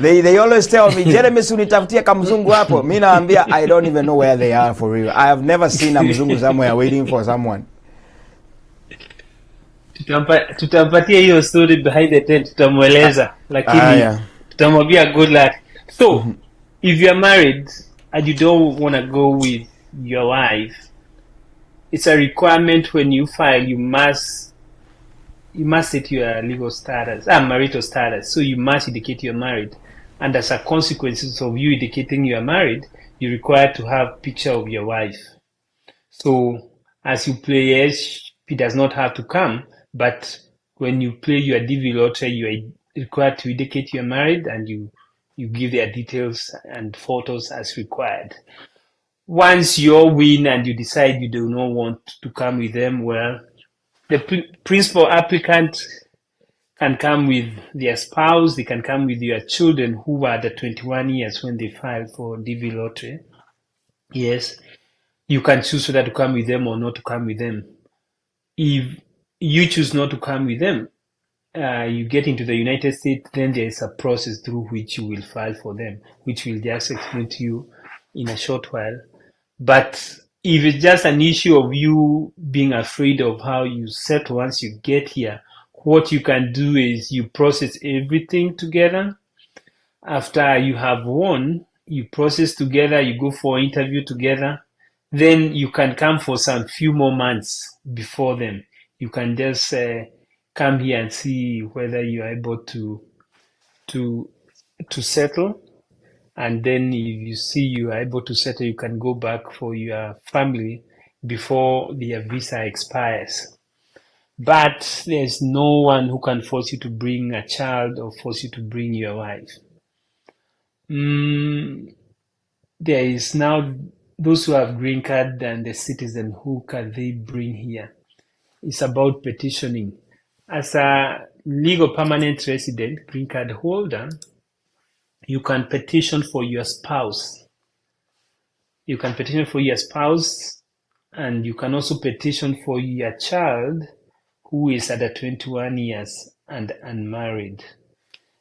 They always tell me, Jeremy, unitafutie kama mzungu hapo. Mimi naambia I don't even know where they are for real. I have never seen a mzungu somewhere waiting for someone. Tutampatia hiyo story behind the tent, tutamueleza, lakini tutamwambia good luck. So if you are married and you don't want to go with your wife, it's a requirement when you file. You must set your legal status, marital status. So you must indicate you're married, and as a consequence of you indicating you are married, you're required to have picture of your wife. So as you play, he does not have to come. But when you play your DV lottery, you are required to indicate you are married, and you give their details and photos as required. Once you win and you decide you do not want to come with them, well, the principal applicant can come with their spouse, they can come with your children who are the 21 years when they filed for DV lottery. Yes, you can choose whether to come with them or not to come with them. If you choose not to come with them, you get into the United States, then there is a process through which you will file for them, which we'll just explain to you in a short while. But if it's just an issue of you being afraid of how you settle once you get here, what you can do is you process everything together. After you have won, you process together, you go for interview together, then you can come for some few more months before them. You can just come here and see whether you are able to settle. And then if you see you are able to settle, you can go back for your family before their visa expires. But there's no one who can force you to bring a child or force you to bring your wife. There is now those who have green card and the citizen, who can they bring here? is about petitioning. As a legal permanent resident, green card holder, you can petition for your spouse. You can petition for your spouse, and you can also petition for your child who is under 21 years and unmarried.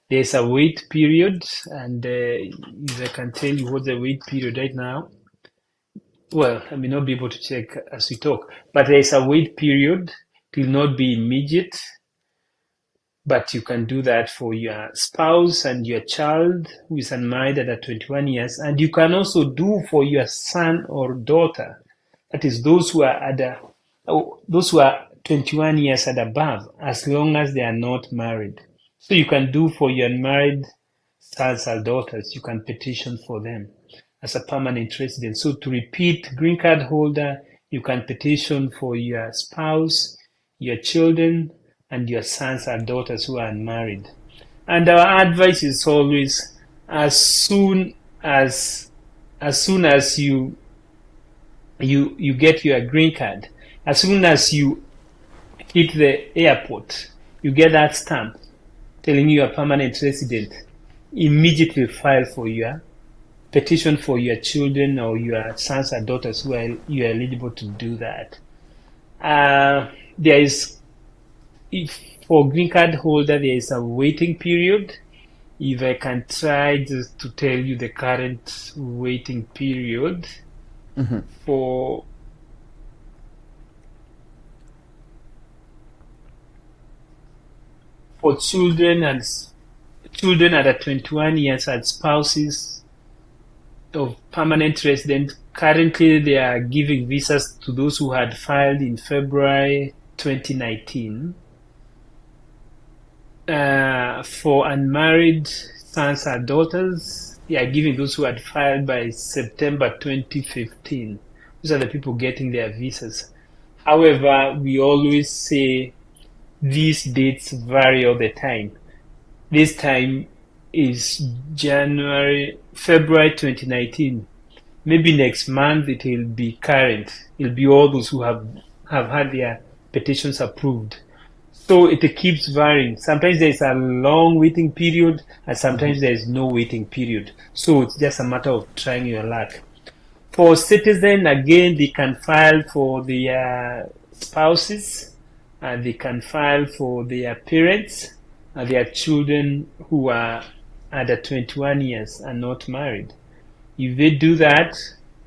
There's a wait period, and if I can tell you what the wait period right now, well, I may not be able to check as we talk, but there's a wait period. It will not be immediate, but you can do that for your spouse and your child who is unmarried under 21 years, and you can also do for your son or daughter. That is those who are 21 years and above, as long as they are not married. So you can do for your unmarried sons or daughters, you can petition for them as a permanent resident. So to repeat, green card holder, you can petition for your spouse, your children, and your sons or daughters who are unmarried. And our advice is always, as soon as you get your green card, as soon as you hit the airport, you get that stamp telling you a permanent resident, immediately file for your petition for your children or your sons or daughters who are you are eligible to do that. There is, if for green card holder, there is a waiting period. If I can try just to tell you the current waiting period for children under 21 years and spouses of permanent resident. Currently, they are giving visas to those who had filed in February 2019. For unmarried sons and daughters, they are giving those who had filed by September 2015. Those are the people getting their visas. However, we always say these dates vary all the time. This time is February 2019. Maybe next month it will be current. It'll be all those who have had their petitions approved. So it keeps varying. Sometimes there's a long waiting period, and sometimes there's no waiting period. So it's just a matter of trying your luck. For citizen, again, they can file for their spouses, and they can file for their parents and their children who are under 21 years and not married. If they do that,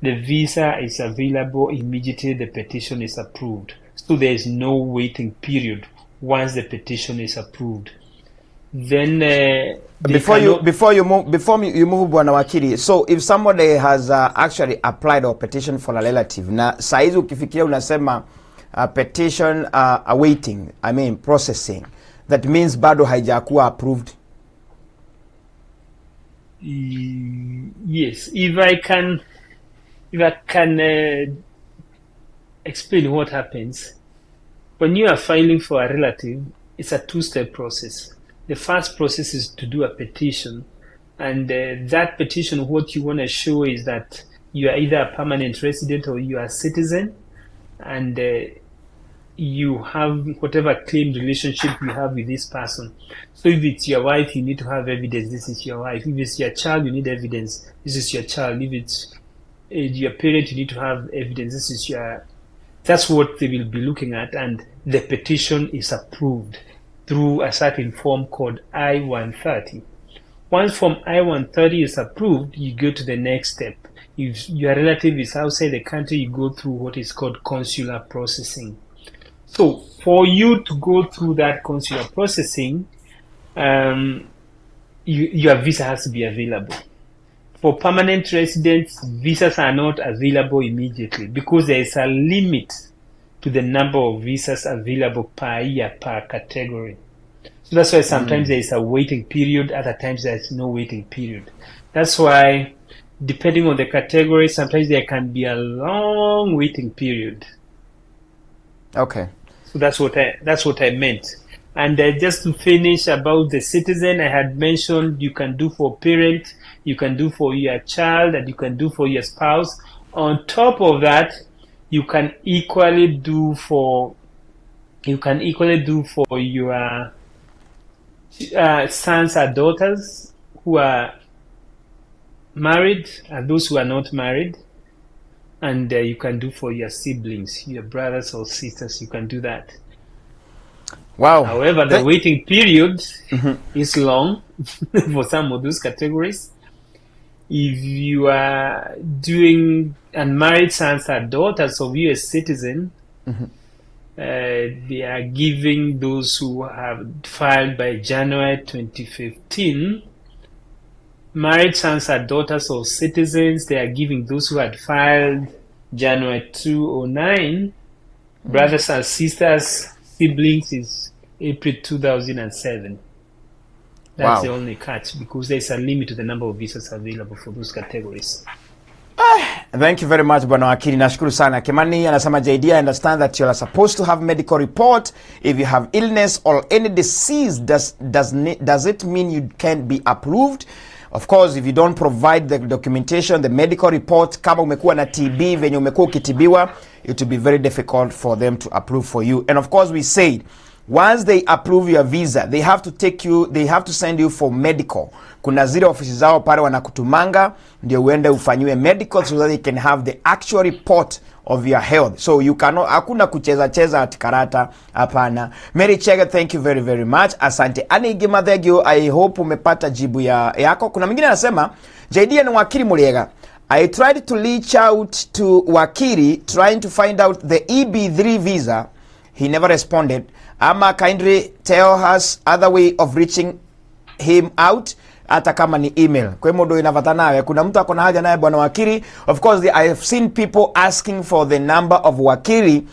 the visa is available immediately the petition is approved. So there is no waiting period once the petition is approved. Then before you move, Bwana Wakili, so if somebody has actually applied or petition for a relative, na saizi ukifikiria unasema petition awaiting, I mean processing, that means bado haijakuwa approved. Yes, if I can explain what happens when you are filing for a relative. It's a two-step process. The first process is to do a petition, and that petition, what you want to show is that you are either a permanent resident or you are a citizen, and you have whatever claimed relationship you have with this person. So if it's your wife, you need to have evidence, this is your wife. If it's your child, you need evidence, this is your child. If it's your parent, you need to have evidence, this is your... That's what they will be looking at, and the petition is approved through a certain form called I-130. Once Form I-130 is approved, you go to the next step. If your relative is outside the country, you go through what is called consular processing. So for you to go through that consular processing, your visa has to be available. For permanent residents, visas are not available immediately because there is a limit to the number of visas available per year per category. So that's why sometimes there is a waiting period, other times there is no waiting period. That's why, depending on the category, sometimes there can be a long waiting period. Okay. So that's what I meant. And just to finish about the citizen, I had mentioned you can do for parent, you can do for your child, and you can do for your spouse. On top of that, you can equally do for you can equally do for your sons or daughters who are married and those who are not married. And you can do for your siblings, your brothers or sisters, you can do that. Wow. However, the waiting period is long for some of those categories. If you are doing unmarried sons or daughters of US citizen, they are giving those who have filed by January 2015. Married sons or daughters of citizens, they are giving those who had filed January 2009. Brothers and sisters, siblings is April 2007. That's the only catch, because there's a limit to the number of visas available for those categories. Thank you very much, Bwana Wakili. Nashukuru sana. Kimani anasema JD, I understand that you are supposed to have medical report if you have illness or any disease. Does it mean you can't be approved? Of course, if you don't provide the documentation, the medical report, kama umekuwa na TB, venye umekuwa ukitibiwa, it will be very difficult for them to approve for you. And of course, we say, once they approve your visa, they have to send you for medical. Kuna zile ofisi zao pale wanakutumanga, ndio uende ufanyiwe medical so that they can have the actual report of your health. So you cannot, hakuna kucheza ati karata, hapana. Mary Chega, thank you very very much. Asante. Ani Gimadhegio, I hope umepata jibu yako. Kuna mwingine anasema, JD ni Wakili Muliega. I tried to reach out to Wakili trying to find out the EB3 visa. He never responded. Ama kindly tell us other way of reaching him out, hata kama ni email. Kwa hiyo ndo inafuata nawe. Kuna mtu akona haja naye Bwana Wakili. Of course, I have seen people asking for the number of Wakili.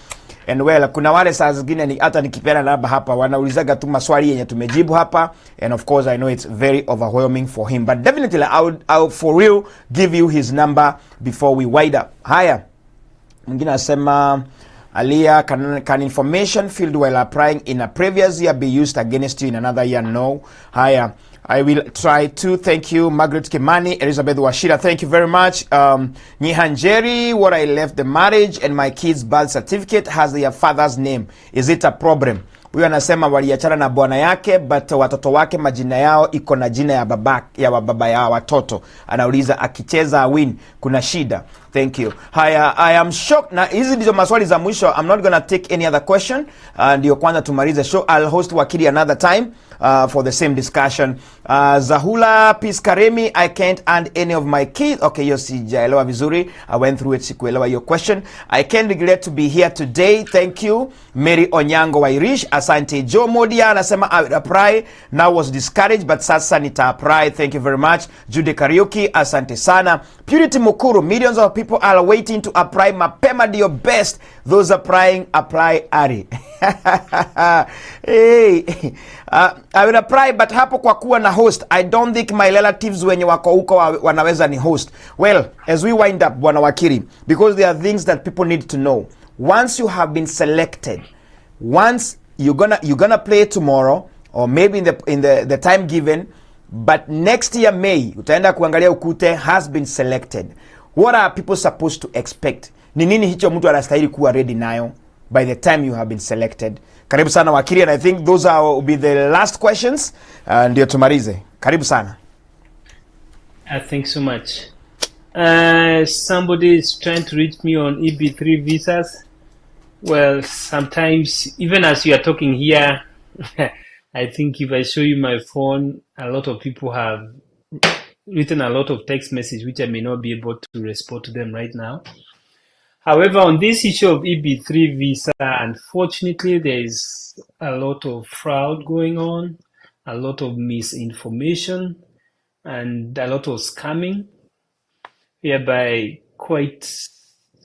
And well, kuna wale saa zingine ni hata nikipeana namba hapa wanaulizaga tu maswali yenye tumejibu hapa, and of course I know it's very overwhelming for him, but definitely I'll for real give you his number before we wind up. Haya. Mwingine anasema Alia, can information filled while applying in a previous year be used against you in another year? No. Haya. I will try to. Thank you, Margaret Kimani. Elizabeth Washira, thank you very much. Nyihanjeri, what I left the marriage and my kid's birth certificate has their father's name. Is it a problem? Huyu anasema waliachana na bwana yake, but watoto wake majina yao iko na jina ya baba ya watoto. Anauliza akicheza win, kuna shida. Thank you. Haya, I am shocked. Na hizi ndizo maswali za mwisho. I'm not gonna take any other question. Ndio kwanza tumalize show. I'll host Wakili another time for the same discussion. Zahula Piskaremi, I can't earn any of my kids. Okay, yo sijaelewa vizuri. I went through it, sikuelewa your question. I can't regret to be here today. Thank you. Mary Onyango Wairish, asante. Joe Modia anasema I will apply. Now was discouraged, but sasa nita apply. Thank you very much. Jude Kariuki, asante sana. Purity Mukuru, millions of people are waiting to apply. Mapema ndio best. Those applying, apply ari. Hey, I will apply, but hapo kwa kuwa na host, I don't think my relatives wenye wako huko wanaweza ni host. Well, as we wind up, Bwana Wakili, because there are things that people need to know. Once you have been selected, once you're gonna play tomorrow, or maybe in the time given, but next year May, utaenda kuangalia ukute has been selected. What are people supposed to expect? Ni nini hicho mtu anastahili kuwa ready nayo by the time you have been selected? Karibu sana Wakili, and I think those will be the last questions. Ndio tumalize. Karibu sana. Thanks so much. Somebody is trying to reach me on EB3 visas. Well, sometimes, even as you are talking here, I think if I show you my phone, a lot of people have written a lot of text messages, which I may not be able to respond to them right now. However, on this issue of EB3 visa, unfortunately, there is a lot of fraud going on, a lot of misinformation, and a lot of scamming, whereby quite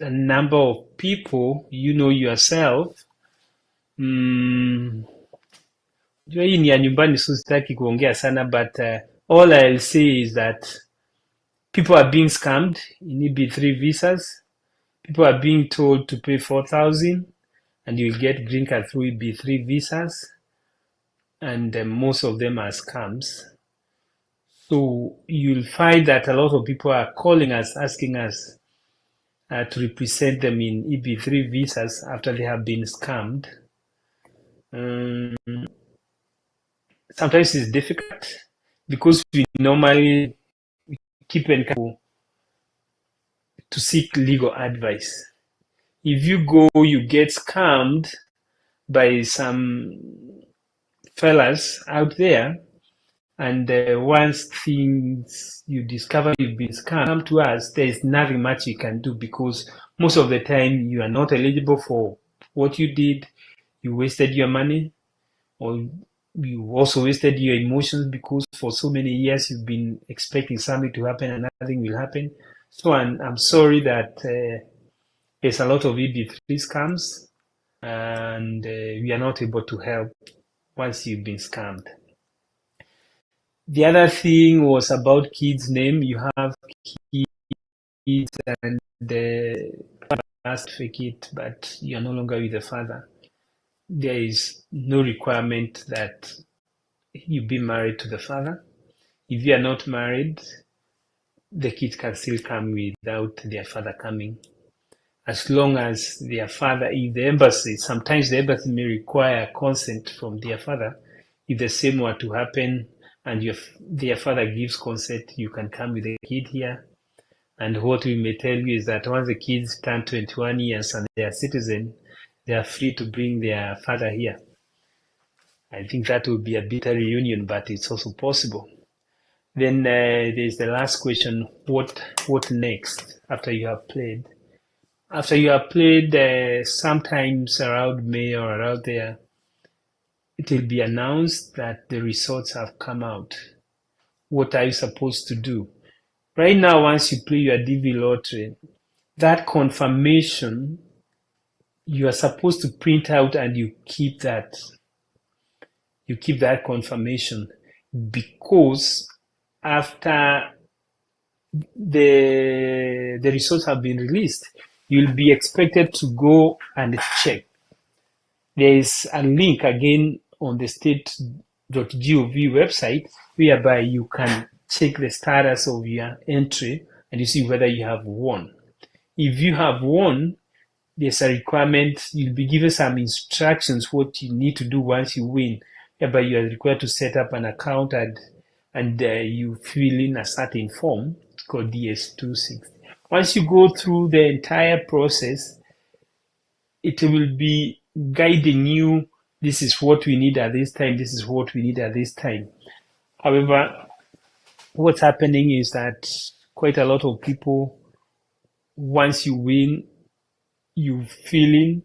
a number of people, you know yourself, hii ni ya nyumbani, so sitaki kuongea sana, but all I'll say is that people are being scammed in EB3 visas. People are being told to pay 4,000 and you'll get green card through EB3 visas, and most of them are scams. So you'll find that a lot of people are calling us, asking us to represent them in EB3 visas after they have been scammed. Um, Sometimes it's difficult because we normally keep encouraging to seek legal advice. If you go, you get scammed by some fellas out there, and once things you discover you've been scammed, come to us, there's nothing much you can do because most of the time you are not eligible for what you did. You wasted your money, or you also wasted your emotions because for so many years you've been expecting something to happen and nothing will happen. So I'm sorry that there's a lot of EB3 scams, and we are not able to help once you've been scammed. The other thing was about kids' name. You have kids and the father certificate, but you're no longer with the father. There is no requirement that you be married to the father. If you are not married, the kids can still come without their father coming. As long as their father, if the embassy, sometimes the embassy may require consent from their father. If the same were to happen and their father gives consent, you can come with the kid here. And what we may tell you is that once the kids turn 21 years and they are citizen, they are free to bring their father here. I think that would be a bitter reunion, but it's also possible. Then there's the last question: what next after you have played? After you have played, sometimes around May or around there, it will be announced that the results have come out. What are you supposed to do? Right now, once you play your DV lottery, that confirmation you are supposed to print out and you keep that. You keep that confirmation because after the results have been released, you'll be expected to go and check. There is a link again on the state.gov website whereby you can check the status of your entry and you see whether you have won. If you have won, there's a requirement. You'll be given some instructions what you need to do once you win, whereby you are required to set up an account and you fill in a certain form called DS260. Once you go through the entire process, it will be guiding you. This is what we need at this time. This is what we need at this time. However, what's happening is that quite a lot of people, once you win, you fill in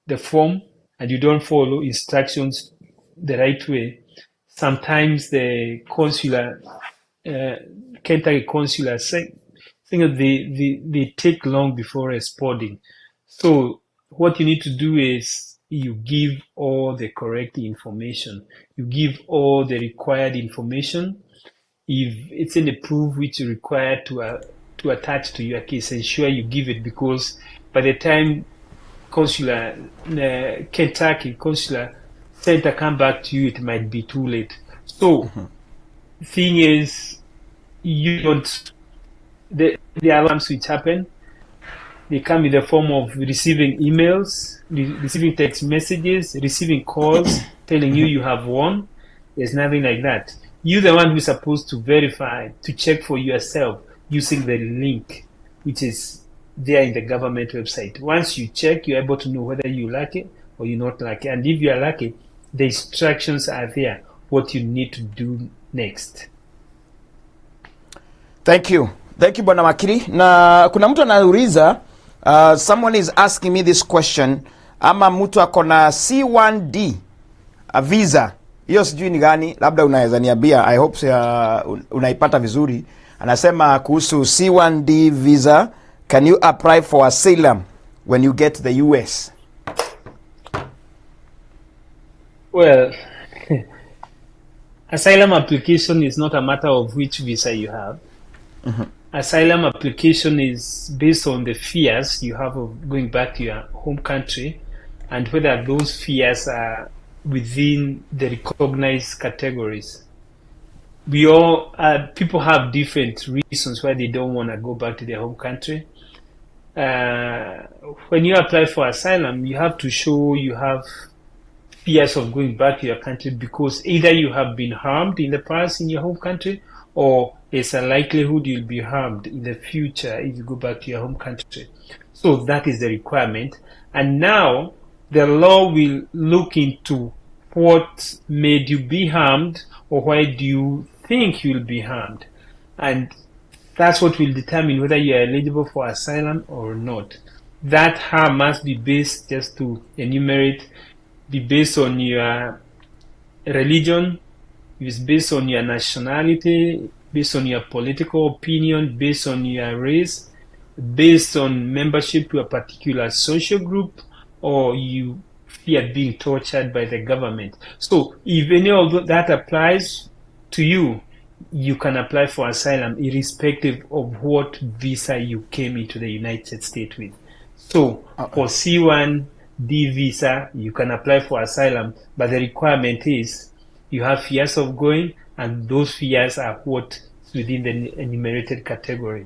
the form and you don't follow instructions the right way. Sometimes the consular, Kentucky consular, they take long before responding. So what you need to do is you give all the correct information. You give all the required information. If it's any proof which you require to attach to your case, ensure you give it, because by the time Kentucky consular center come back to you, it might be too late. So thing is, you don't, the alarms which happen, they come in the form of receiving emails, receiving text messages, receiving calls telling you have won. There's nothing like that. You're the one who's supposed to verify, to check for yourself using the link which is there in the government website. Once you check, you're able to know whether you like it or you're not lucky. And if you're lucky, the instructions are there, what you need to do next. Thank you. Thank you, Bwana Makiri. Na kuna mtu anauliza, someone is asking me this question, ama mtu akona C1D a visa. Hiyo sijui ni gani, labda unaweza niambia. I hope unaipata vizuri. Anasema kuhusu C1D visa, can you apply for asylum when you get to the US? Well, asylum application is not a matter of which visa you have. Asylum application is based on the fears you have of going back to your home country and whether those fears are within the recognized categories. People have different reasons why they don't want to go back to their home country. When you apply for asylum, you have to show you have fears of going back to your country because either you have been harmed in the past in your home country, or there's a likelihood you'll be harmed in the future if you go back to your home country. So that is the requirement. And now the law will look into what made you be harmed, or why do you think you'll be harmed. And that's what will determine whether you are eligible for asylum or not. That harm must be based, just to enumerate, be based on your religion, it's based on your nationality, based on your political opinion, based on your race, based on membership to a particular social group, or you fear being tortured by the government. So if any of that applies to you, you can apply for asylum irrespective of what visa you came into the United States with. So for C1D visa, you can apply for asylum, but the requirement is you have fears of going, and those fears are what within the enumerated category.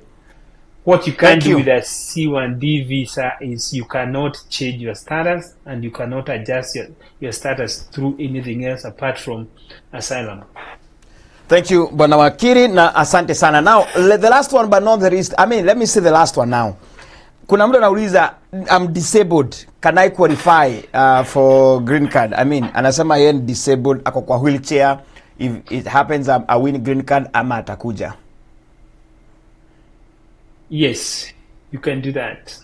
What you can do with a C1D visa is you cannot change your status, and you cannot adjust your status through anything else apart from asylum. Thank you, Bwana Wakiri, na asante sana. Now, the last one but not the least, let me see the last one now. Kuna mtu anauliza, I'm disabled, can I qualify for green card? Anasema yeye ni disabled, ako kwa wheelchair, if it happens I win green card, ama atakuja. Yes, you can do that.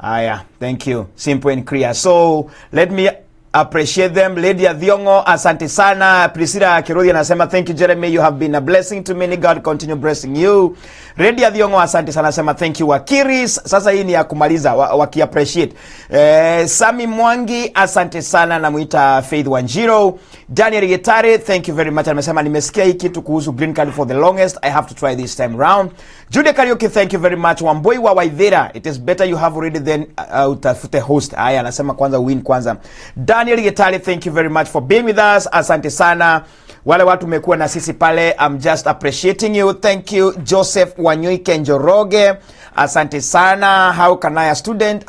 Yeah, thank you. Simple and clear. So, let me appreciate them. Lady Adhiongo, asante sana. Priscilla Kirudi anasema, thank you Jeremy, you have been a blessing to me. God continue blessing you. Lady Adhiongo, asante sana, anasema thank you Wakiri. Sasa hii ni ya kumaliza, waki appreciate. Sami Mwangi, asante sana, namuita Faith Wanjiro. Daniel Getare, thank you very much. Anasema nimesikia hii kitu kuhusu green card for the longest. I have to try this time round. Jude Karaoke, thank you very much. Wamboi wa Waithera, it is better you have already then utafute host. Aya, anasema kwanza win kwanza. Daniel Getare, thank you very much for being with us. Asante sana. Wale watu mekuwa na sisi pale, I'm just appreciating you. Thank you. Joseph Wanjohi Kenjoroge, asante sana. How can a student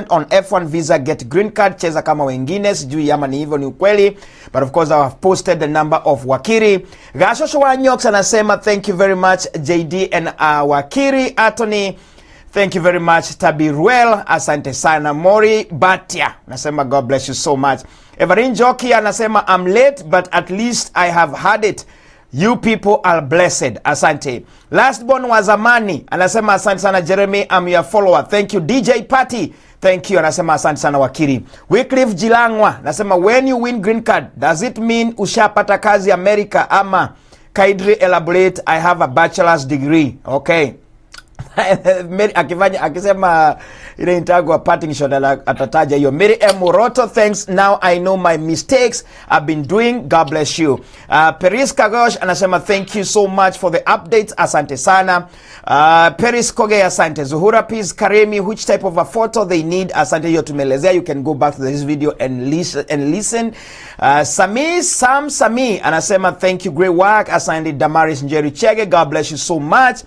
on F1 visa get green card? Cheza kama wengine, sijui yama ni hivyo, ni ukweli. But of course I have posted the number of Wakiri. Gashosho Wanyoks anasema thank you very much JD and Wakiri. Anthony, thank you very much. Tabiruel, asante sana. Mori Batia anasema God bless you so much. Everin Joki anasema I'm late but at least I have had it. You people are blessed. Asante. Last born wa zamani anasema asante sana Jeremy, I'm your follower. Thank you. DJ Party, thank you. Anasema asante sana Wakiri. Wycliffe Jilangwa anasema when you win green card, does it mean ushapata kazi America ama? Kaidri elaborate, I have a bachelor's degree. Okay. Akisema ile intagwa parting shot atataja hiyo. Mary M. Moroto, thanks, now I know my mistakes I've been doing, God bless you. Peris Kagosh anasema thank you so much for the updates, asante sana. Peris Koge, asante. Zuhura Peace Karemi, which type of a photo they need? Asante, hiyo tumelezea, you can go back to this video and listen. Sami anasema thank you, great work, asante. Damaris Njeri Chege, God bless you so much.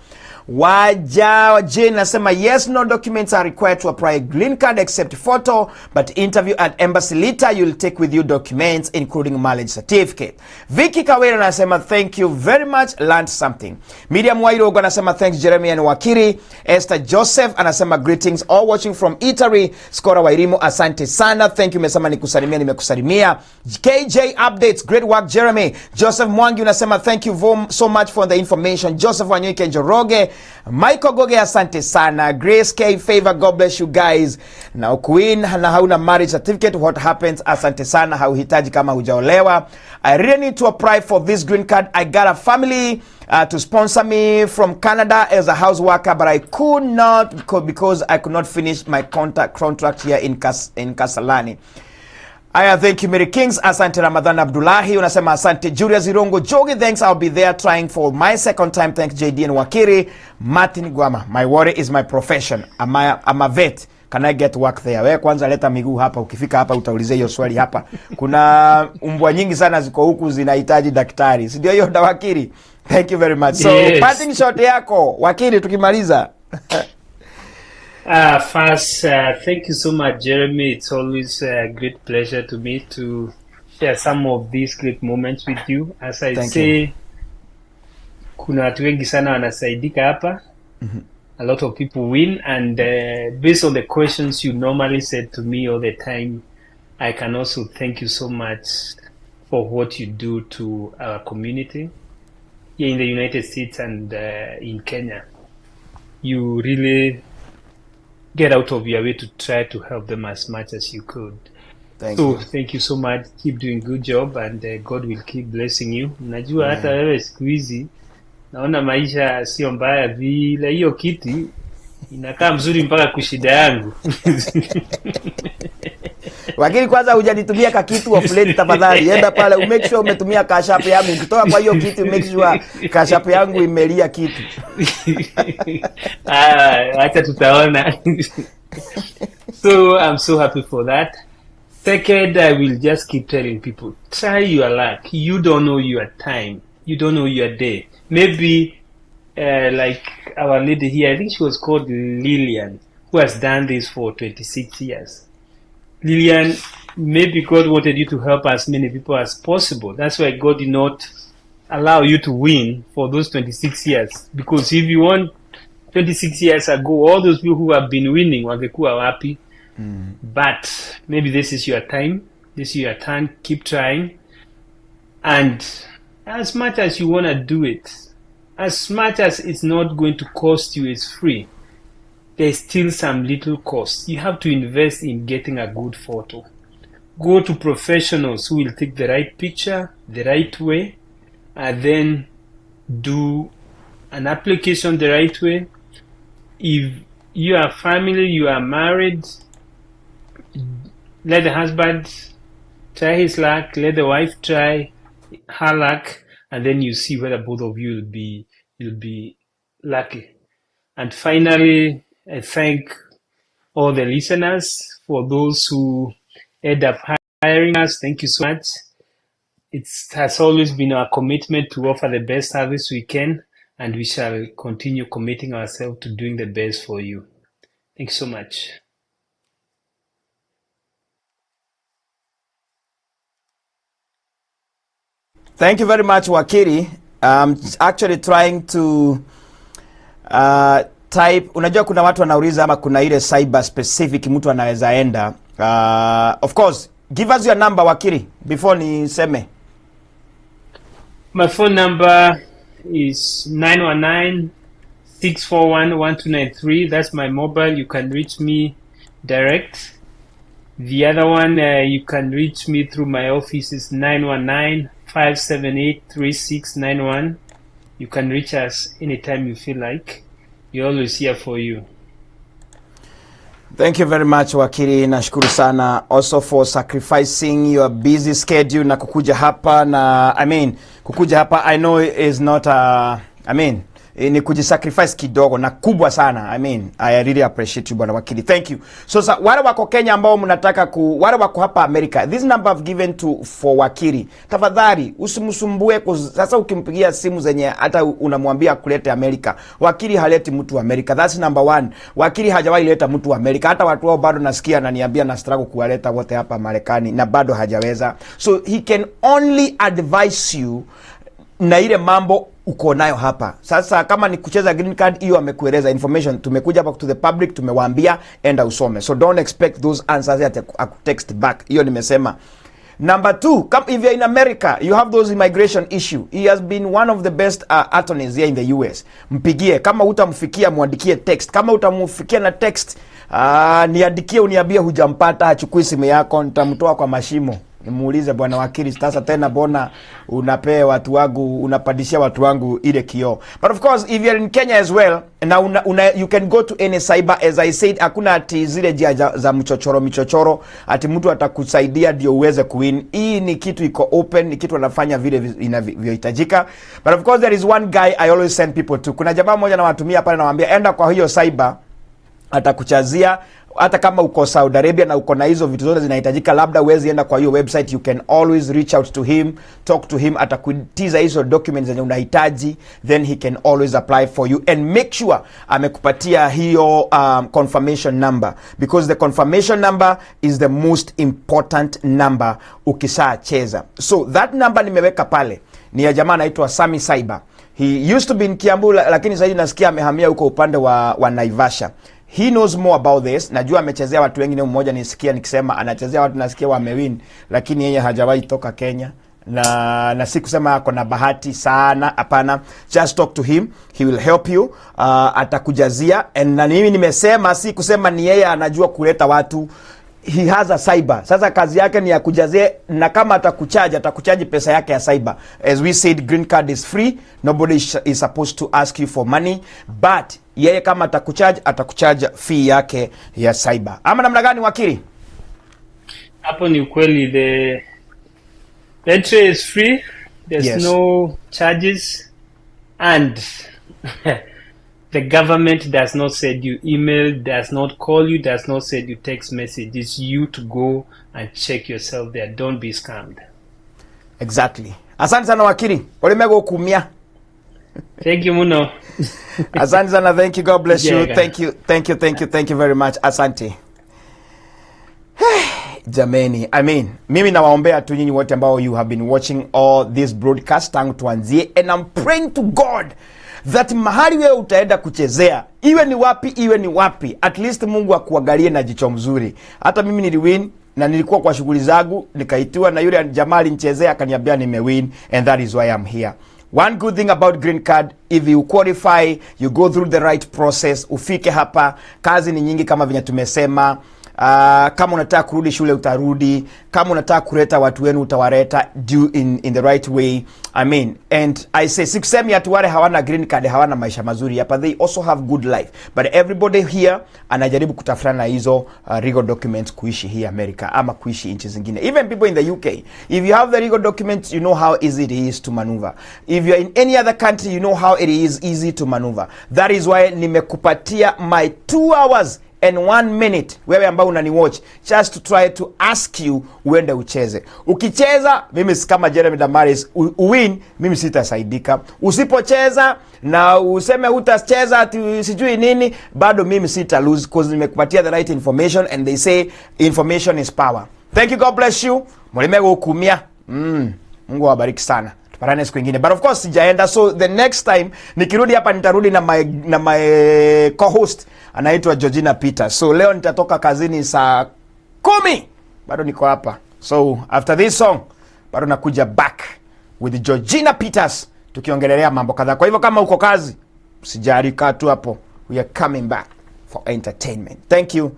Waja Jane nasema yes, no documents are required to apply a green card except photo, but interview at embassy later you'll take with you documents including marriage certificate. Vicky Kawera nasema thank you very much, learned something. Miriam Wairogo anasema thanks Jeremy and Wakiri. Esther Joseph anasema greetings all watching from Italy. Skora Wairimo, asante sana, thank you. Mesema nikusalimia, nimekusalimia. KJ updates, great work Jeremy. Joseph Mwangi unasema thank you so much for the information. Joseph Wanyohi Kenjoroge, Michael Goge, asante sana. Grace K Favor, God bless you guys. Now Queen na hauna marriage certificate, what happens? Asante sana, hauhitaji kama hujaolewa. I really need to apply for this green card. I got a family to sponsor me from Canada as a house worker, but I could not because I could not finish my contract here in Kasarani. Aya, thank you Mary Kings, asante. Ramadhan Abdullahi unasema asante. Julius Zirongo Jogi, thanks, I'll be there trying for my second time, thanks JD and Wakiri. Martin Guama, my worry is my profession, I'm a vet, can I get work there? Wewe kwanza leta miguu hapa, ukifika hapa utaulizia hiyo swali hapa. Kuna umbwa nyingi sana ziko huku zinahitaji daktari, si ndio hiyo da Wakiri? Thank you very much. So yes. Parting shot yako Wakiri tukimaliza. First, thank you so much, Jeremy. It's always a great pleasure to me to share some of these great moments with you. As I Thank you. say, kuna watu wengi sana wanasaidika hapa. A lot of people win, and based on the questions you normally said to me all the time, I can also thank you so much for what you do to our community here in the United States and in Kenya. You really get out of your way to try to help them as much as you could. Thank So you. thank you so much. Keep doing good job, and God will keep blessing you. Najua hata wewe siku hizi naona maisha sio mbaya vile, hiyo kiti inakaa mzuri mpaka kushida yangu. Lakini kwanza hujanitumia kakitu of late, tafadhali enda pale make sure umetumia cash app yangu. Ukitoka kwa hiyo kitu make sure cash app yangu imelia kitu. Acha tutaona. So I'm so happy for that. Second, I will just keep telling people, try your luck. You don't know your time. You don't know your day. Maybe like our lady here, I think she was called Lillian, who has done this for 26 years. Lillian, maybe God wanted you to help as many people as possible. That's why God did not allow you to win for those 26 years. Because if you won 26 years ago, all those people who have been winning, wangekuwa happy. But maybe this is your time. This is your turn. Keep trying. And as much as you want to do it, as much as it's not going to cost you, it's free. There's still some little cost. You have to invest in getting a good photo. Go to professionals who will take the right picture, the right way, and then do an application the right way. If you are family, you are married, let the husband try his luck, let the wife try her luck, and then you see whether both of you will be lucky. And finally, I thank all the listeners for those who end up hiring us. Thank you so much. It has always been our commitment to offer the best service we can, and we shall continue committing ourselves to doing the best for you. Thank you so much. Thank you very much, Wakiri. I'm actually trying to type. Unajua kuna watu wanauliza ama kuna ile cyber specific mtu anaweza enda. Of course, give us your number, Wakiri, before niseme. My phone number is 919-641-1293. That's my mobile. You can reach me direct. The other one, you can reach me through my office is 919-578-3691. You can reach us anytime you feel like. We're always here for you. Thank you very much, Wakiri. Nashukuru sana also for sacrificing your busy schedule na kukuja hapa na kukuja hapa I know is not ni kujisacrifice kidogo na kubwa sana. I really appreciate you, bwana Wakili. Thank you. So wale wako Kenya ambao mnataka wale wako hapa America, this number I've given to for Wakili. Tafadhali usimsumbue sasa ukimpigia simu zenye hata unamwambia kulete America. Wakili haleti mtu America. That's number one. Wakili hajawahi leta mtu America. Hata watu wao bado nasikia ananiambia na struggle kuwaleta wote hapa Marekani na bado hajaweza. So he can only advise you na ile mambo uko nayo hapa. Sasa kama ni kucheza green card, hiyo amekueleza information. Tumekuja hapa to the public, tumewaambia enda usome. So don't expect those answers at a text back. Hiyo nimesema. Number two, if you're in America, you have those immigration issue. He has been one of the best attorneys here in the US. Mpigie. Kama utamfikia muandikie text. Kama utamfikia na text, niandikie uniambie hujampata, achukue simu yako, nitamtoa kwa mashimo. Nimuulize bwana Wakili, sasa tena bona unapea watu wangu, unapadishia watu wangu ile kio. But of course, if you're in Kenya as well, you can go to any cyber. As I said, hakuna ati zile jia za michochoro, ati mtu atakusaidia ndio uweze kuwin. Hii ni kitu iko open, ni kitu wanafanya vile inavyohitajika. But of course, there is one guy I always send people to. Kuna jamaa mmoja nawatumia pale, nawaambia enda kwa hiyo cyber, atakuchazia hata kama uko Saudi Arabia na uko na hizo vitu zote zinahitajika, labda uwezi enda kwa hiyo website, you can always reach out to him, talk to him, atakuitiza hizo documents zenye unahitaji, then he can always apply for you and make sure amekupatia hiyo confirmation number, because the confirmation number is the most important number ukishacheza. So that number nimeweka pale ni ya jamaa anaitwa Sami Cyber. He used to be in Kiambu, lakini sasa nasikia amehamia huko upande wa Naivasha. He knows more about this. Najua amechezea watu wengine, mmoja nisikia nikisema anachezea watu nasikia wamewin, lakini yeye hajawahi toka Kenya. Na si kusema ako na bahati sana, hapana. Just talk to him, he will help you, atakujazia. And na mimi nimesema si kusema ni yeye anajua kuleta watu. He has a cyber. Sasa kazi yake ni ya kujazie, na kama atakuchaji pesa yake ya cyber. As we said, green card is free. Nobody is supposed to ask you for money. But yeye kama atakuchaji fee yake ya cyber. Ama namna gani wakili? Hapo ni ukweli, the entry is free. There's no charges, and the government does not send you email, does not call you, does not send you text message. It's you to go and check yourself there. Don't be scammed. Exactly. Asante sana wakili. Olimego kumia. Thank you muno. Asante sana, thank you, God bless you. Thank you very much. Asante. Jameni, I mean, mimi nawaombea tu nyinyi wote ambao you have been watching all this broadcast tangu tuanzie, and I'm praying to God that mahali wewe utaenda kuchezea, iwe ni wapi, at least Mungu akuangalie na jicho mzuri. Hata mimi niliwin na nilikuwa kwa shughuli zangu, nikaitiwa na yule jamaa alinichezea akaniambia nimewin, and that is why I'm here. One good thing about green card, if you qualify, you go through the right process, ufike hapa, kazi ni nyingi kama venye tumesema. Kama unataka kurudi shule utarudi, kama unataka kuleta watu wenu utawareta, do in the right way. I mean, and I say sikusemi ati wale hawana green card hawana maisha mazuri hapa, they also have good life, but everybody here anajaribu kutafutana na hizo legal documents kuishi hii America ama kuishi nchi zingine. Even people in the UK, if you have the legal documents, you know how easy it is to maneuver. If you're in any other country, you know how it is easy to maneuver. That is why nimekupatia my 2 hours and 1 minute wewe ambao unaniwatch, just to try to ask you uende ucheze. Ukicheza mimi kama Jeremy Damaris uwin, mimi sitasaidika. Usipocheza na useme utacheza ati sijui nini, bado mimi sita lose, because nimekupatia the right information, and they say information is power. Thank you, God bless you. Mulimego kumia. Mungu awabariki sana. Tuparane siku nyingine. But of course sijaenda, so the next time nikirudi hapa nitarudi na my co-host anaitwa Georgina Peters. So leo nitatoka kazini saa 10. Bado niko hapa. So after this song bado nakuja back with Georgina Peters tukiongelelea mambo kadhaa. Kwa hivyo kama uko kazi, usijali, kaa tu hapo. We are coming back for entertainment. Thank you.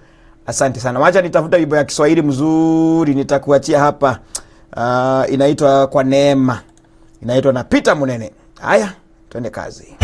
Asante sana. Wacha nitafuta wimbo ya Kiswahili mzuri nitakuachia hapa. Inaitwa Kwa Neema. Inaitwa na Peter Munene. Haya, twende kazi.